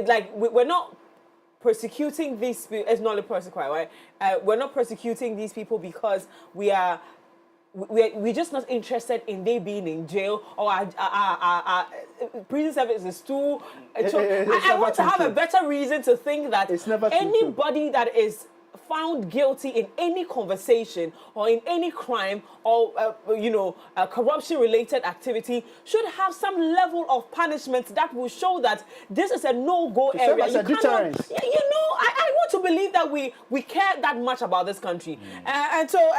Like we're not persecuting these people. It's not a persecution, right? We're not persecuting these people because we're just not interested in they being in jail or our prison service is too. I want to have a better reason to think that anybody that is found guilty in any conversation or in any crime or corruption-related activity should have some level of punishment that will show that this is a no-go area. I want to believe that we care that much about this country, and so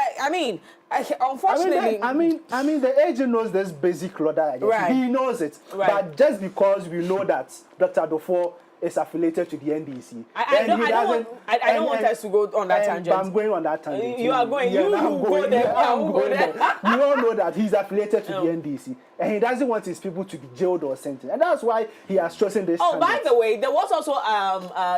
unfortunately, the agent knows this basic law that he knows it, but just because we know that Dr. Dufour is affiliated to the NDC. I don't want us to go on that tangent. I'm going on that tangent. You are going. Yeah, you go there. I'm going there. We all know that he's affiliated to the NDC, and he doesn't want his people to be jailed or sentenced, and that's why he has chosen this. Oh, by the way, there was also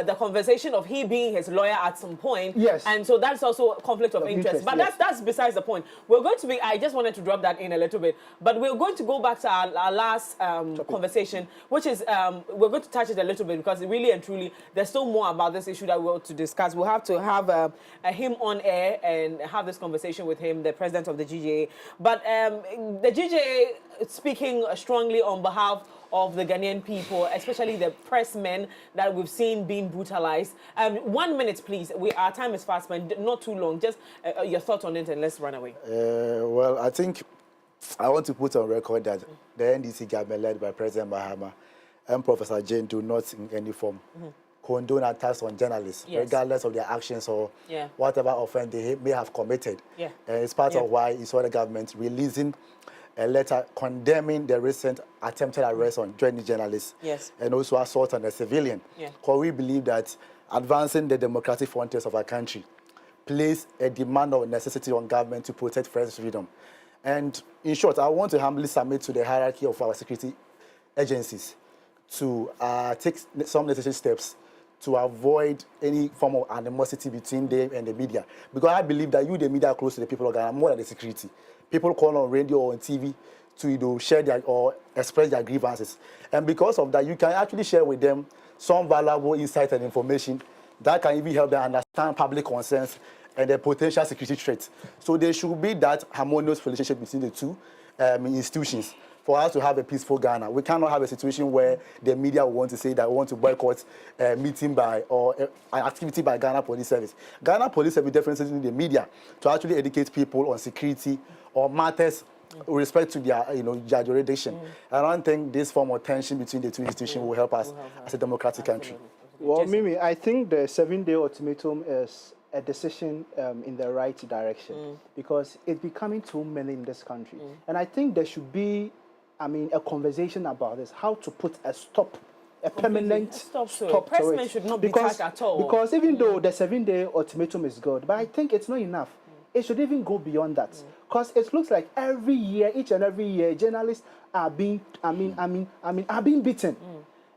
the conversation of he being his lawyer at some point. Yes. And so that's also a conflict of interest. But that's besides the point. We're going to be. I just wanted to drop that in a little bit, but we're going to go back to our last conversation, which is we're going to touch it a little bit because really and truly there's still more about this issue that we want to discuss. We'll have to have him on air and have this conversation with him, the president of the GJA. But the GJA speaking strongly on behalf of the Ghanaian people, especially the pressmen that we've seen being brutalized. 1 minute, please. Our time is fast, but not too long. Just your thoughts on it, and let's run away. Well, I think I want to put on record that the NDC government led by President Mahama and Professor Jane do not in any form condone attacks on journalists, regardless of their actions or whatever offense they may have committed. And it's part of why you saw the government releasing a letter condemning the recent attempted arrest on 20 journalists and also assault on a civilian. Because we believe that advancing the democratic frontiers of our country place a demand or necessity on government to protect press freedom. And in short, I want to humbly submit to the hierarchy of our security agencies to take some necessary steps to avoid any form of animosity between them and the media. Because I believe that you, the media, are close to the people of Ghana more than the security. People call on radio or on TV to share their or express their grievances. And because of that, you can actually share with them some valuable insight and information that can even help them understand public concerns and the potential security threats. So there should be that harmonious relationship between the two institutions for us to have a peaceful Ghana. We cannot have a situation where the media will want to say that we want to boycott a meeting by or an activity by Ghana Police Service. Ghana Police Service definitely in the media to actually educate people on security or matters with respect to their, their jurisdiction. I don't think this form of tension between the two institutions will help us as a democratic country. Well, Mimi, I think the 7-day ultimatum is a decision in the right direction because it's becoming too many in this country. And I think there should be, a conversation about this, how to put a stop, a permanent stop to it. Pressmen should not be touched at all. Because even though the 7-day ultimatum is good, but I think it's not enough. It should even go beyond that. Because it looks like every year, each and every year, journalists are being, are being beaten.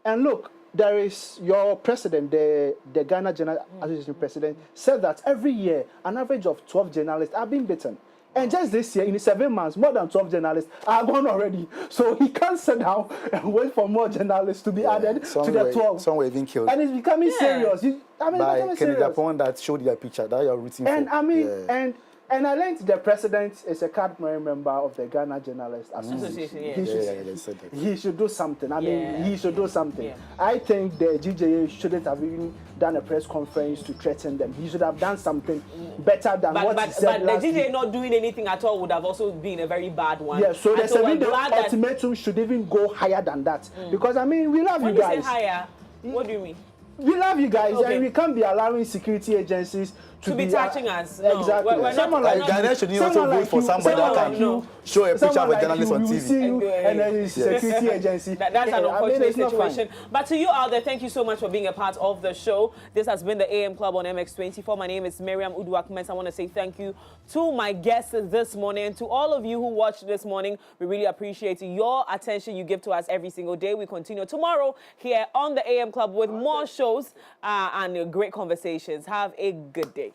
And look, there is your president, the Ghana Journal Association president, said that every year, an average of 12 journalists are being beaten. And just this year, in 7 months, more than 12 journalists are gone already. So he can't sit down and wait for more journalists to be added to the 12. Some were even killed. And it's becoming serious. By Kennedy Upon that showed their picture that you're rooting for. And I learned the president is a cardinal member of the Ghana Journalists Association. He should do something. He should do something. I think the GJA shouldn't have even done a press conference to threaten them. He should have done something better than what he said last the GJA week. not doing anything at all would have also been a very bad one. Yeah, so the 7-day ultimatum should even go higher than that. Because, we love you guys. When you say higher, what do you mean? We love you guys, and we can't be allowing security agencies to be touching us. No, exactly. Someone like Ghana should also vote for somebody that can show a picture of a journalist on TV. See you, and then it's security agency. That's an unfortunate situation. But to you out there, thank you so much for being a part of the show. This has been the AM Club on MX24. My name is Miriam Uduak-Mens. I want to say thank you to my guests this morning, and to all of you who watched this morning. We really appreciate your attention you give to us every single day. We continue tomorrow here on the AM Club with more shows and great conversations. Have a good day.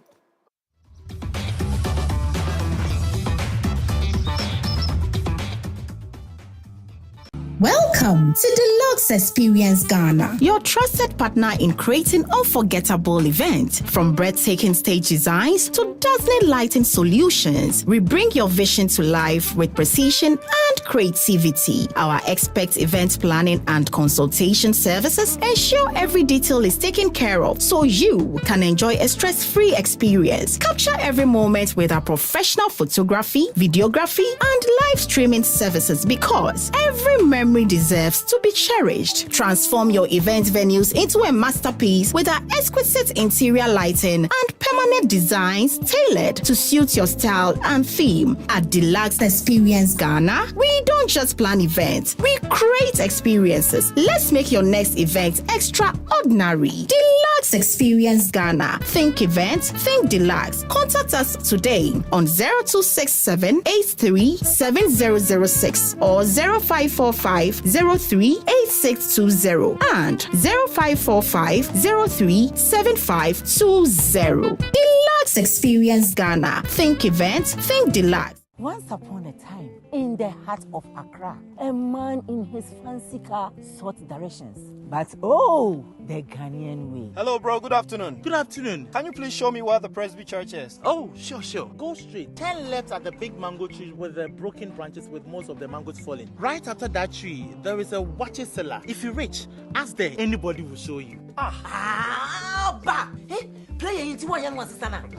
Welcome to Deluxe Experience Ghana, your trusted partner in creating unforgettable events. From breathtaking stage designs to dazzling lighting solutions, we bring your vision to life with precision and creativity. Our expert event planning and consultation services ensure every detail is taken care of so you can enjoy a stress-free experience. Capture every moment with our professional photography, videography, and live streaming services because every memory deserves to be cherished. Transform your event venues into a masterpiece with our exquisite interior lighting and permanent permanent designs tailored to suit your style and theme. At Deluxe Experience Ghana, we don't just plan events, we create experiences. Let's make your next event extraordinary. Deluxe Experience Ghana. Think events, think Deluxe. Contact us today on 0267 83 7006 or 0545 03 8620 and 0545 03 7520. Deluxe Experience Ghana. Think events, think Deluxe. Once upon a time, in the heart of Accra, a man in his fancy car sought directions. But oh, the Ghanaian way. Hello, bro. Good afternoon. Good afternoon. Can you please show me where the Presby Church is? Oh, sure. Go straight. 10 left at the big mango tree with the broken branches with most of the mangoes falling. Right after that tree, there is a watch cellar. If you reach, ask there. Anybody will show you.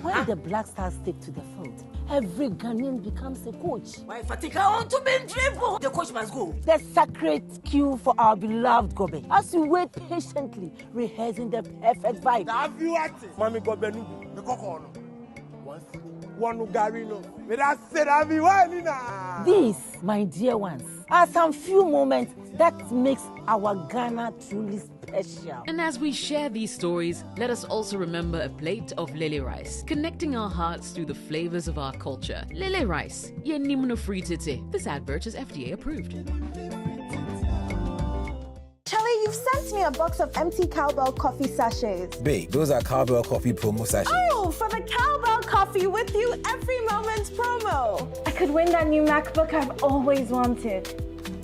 When the Black Stars stick to the field, every Ghanaian becomes a coach. Why Fatika want to be dribble? The coach must go. The sacred cue for our beloved Gobe. As we wait patiently, rehearsing the perfect vibe. Have you acted? Mami Gobe no. These, my dear ones, are some few moments that makes our Ghana truly special. And as we share these stories, let us also remember a plate of lily rice, connecting our hearts through the flavors of our culture. Lily rice, ye nimno free tete. This advert is FDA approved. Charlie, you've sent me a box of empty cowbell coffee sachets. Babe, those are cowbell coffee promo sachets. Oh, for the cowbell coffee with you every moment promo. I could win that new MacBook I've always wanted.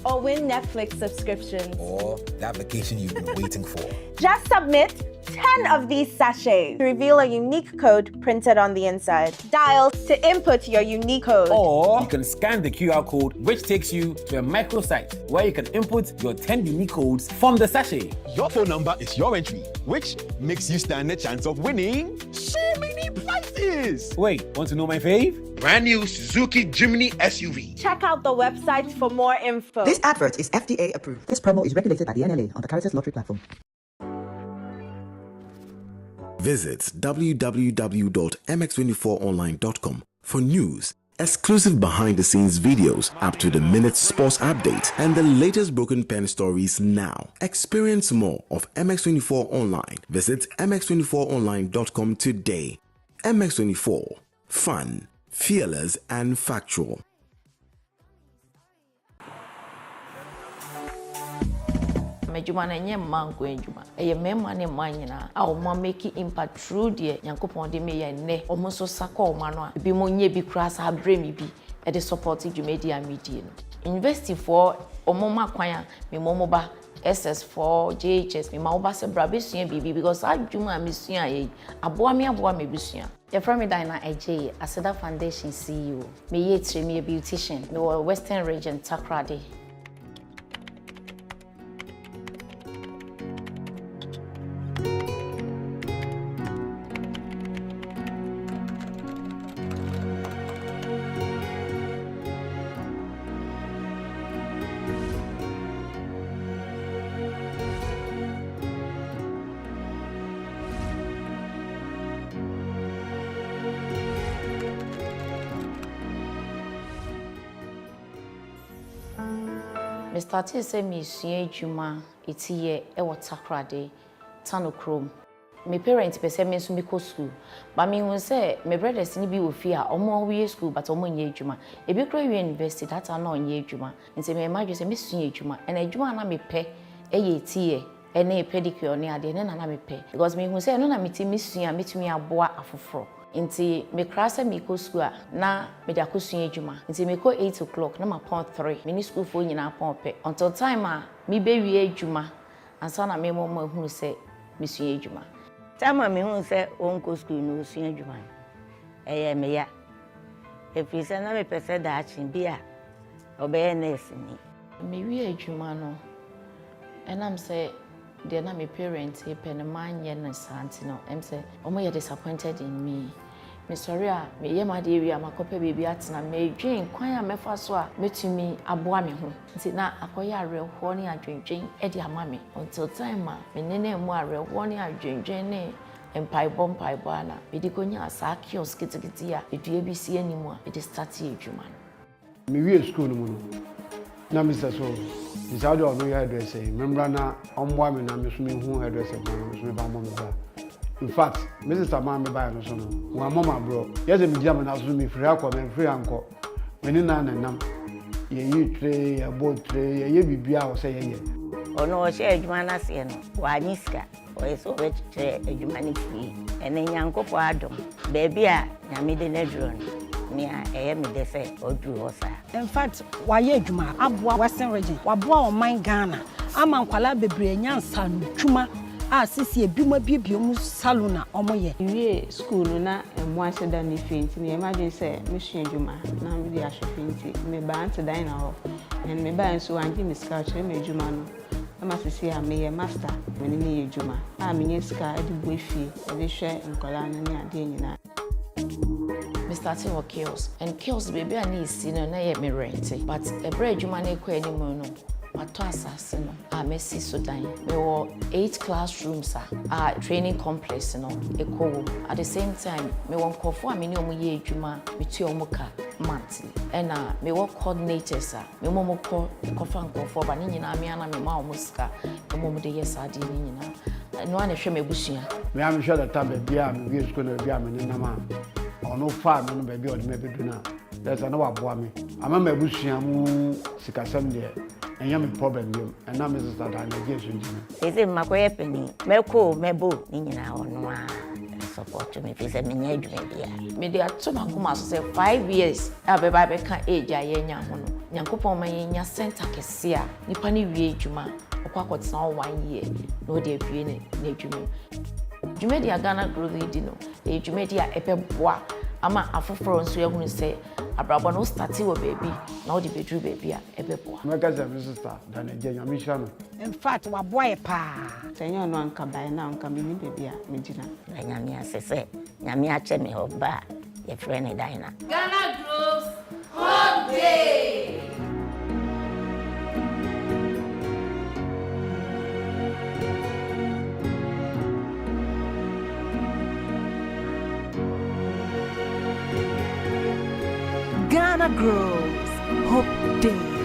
Or win Netflix subscriptions. Or that vacation you've been waiting for. Just submit 10 of these sachets to reveal a unique code printed on the inside. Dial to input your unique code. Or you can scan the QR code, which takes you to a microsite where you can input your 10 unique codes from the sachet. Your phone number is your entry, which makes you stand a chance of winning so many prizes. Wait, want to know my fave? Brand new Suzuki Jimny SUV. Check out the website for more info. This advert is FDA approved. This promo is regulated by the NLA on the Caritas Lottery platform. Visit www.mx24online.com for news, exclusive behind-the-scenes videos, up-to-the-minute sports updates, and the latest broken pen stories now. Experience more of MX24 Online. Visit mx24online.com today. MX24. Fun, fearless, and factual. Adwuma na nye manko adwuma eye mema ne manyina a o make impact through the Yankopon de me ye ne o mo so saka o ma no a bi mo nye bi kura sa abre mi bi e de support dwumedia media no university for o mo makwan a me mo ba SS4 JHS me ma wo ba se bra be sua bibi because adwuma me sua ye aboa me bi sua. Your friend me Dina AJ Aseda Foundation CEO. Me ye tre me a beautician. Me Western Region Takrade. Me started say me sua adwuma etiye e Takrade Tano Chrome. Me parents pe say me so me ko school. But me won say me brothers ni bi ofi a omo we school but omo nye adwuma. E bi kro university that na onye adwuma. Nti me imagine say me sua adwuma. And adwuma na me pe e ye etiye e na pedicure ne ade ne na me pe. Because me won say no na me ti me sua metumi aboa afoforo. Nti me krasa me ko school a na me da ko sua adwuma. Nti me ko 8 o'clock na ma pon 3. Me ni school fo nyina pon pe. Until time a me be wi adwuma. Ansa na me mo hunu say me sua adwuma. Time me hunu say on ko school no sua adwuma. Eye me ya. If you say na me pese da achin bia obey nurse ni. Me wi adwuma no. Enam say they na me parents he pen man ye na santi no. Em say omo ye disappointed in me. Me sorry a me ye ma de wi amakopa baby atena me dwen kwan a mefa so a metumi aboa me ho nti na akoye areho ne adwendwen e de ama me until time a me nene mu areho ne adwendwen ne mpaibɔ ana mede konya saa kiosk kitikiti a edua bi si animu a mede start edwuma no me wie school no mu no na Mr. So decided on no hairdresser remember na omwa me na me so me hu hairdresser na me so me ba mo me ba in fact Mrs. Tamam me ba no so no wa mama bro yes me dia me na so me free akọ me free anko me ni na nam ye yi tre ye bo tre ye bibia wo se ye ono o she adwuma na se no wa nyiska o eso we tre adwuma ni free ene nyankopɔ adom baby a nyame de na duro no nia eye me de se odu ho sa in fact wa ye adwuma aboa Western region wa boa oman Ghana ama nkwala bebre nyansa no dwuma a sisi edwuma biebie mu salon na omoye wie school na emu aseda ni fenti me imagine say me hwe adwuma na me dey ahwe fenti me ba ante dan na ho and me ba nso anji me scratch me adwuma no ama sisi a me ye master me ni me adwuma a me nye ska edi boefie edi hwe nkola na ne ade nyina me starting with chaos and chaos baby I need see no na ye me rent but every adwuma na ekọ animu no Mato asase no a Messi Sudan. We were 8 classrooms a training complex no ekowo. At the same time, me won kofo a me ni omo ye adwuma beti omo ka monthly. And me were coordinators me momo ko kofa nkofo ba ni nyina me ana me ma omo ska. Me momo de yes ade ni nyina. No ana hwe me busua. Me am sure that time bia me wie school na bia me ni na ma. Ono fa me no bia o de me bedu na. There's another boy me. Ama me busua mu sikasem de and you have a problem, and now Mrs. Addae, is it my penny? Melco, Mebo, Nina, or no support to me, if it's a minute, maybe I told my Kumah say 5 years. I'll be by Becca age, I Yankopo, my in your center, Cassia, Nipani Juma, or Quackot's now 1 year, no dear being nature. Jumedia Ghana grew the dino, a Jumedia Epebois, Ama Afro, so you're going to say. Abrabo no start with baby now the bedroom baby ebebo make say my sister dan eje nyame hia no in fact wa boy pa tenyo no anka bai na anka me ni baby a me gina na nyame asese nyame ache me oba ye friend Dina Ghana Groves Home Day. Ghana Groves Hope Day.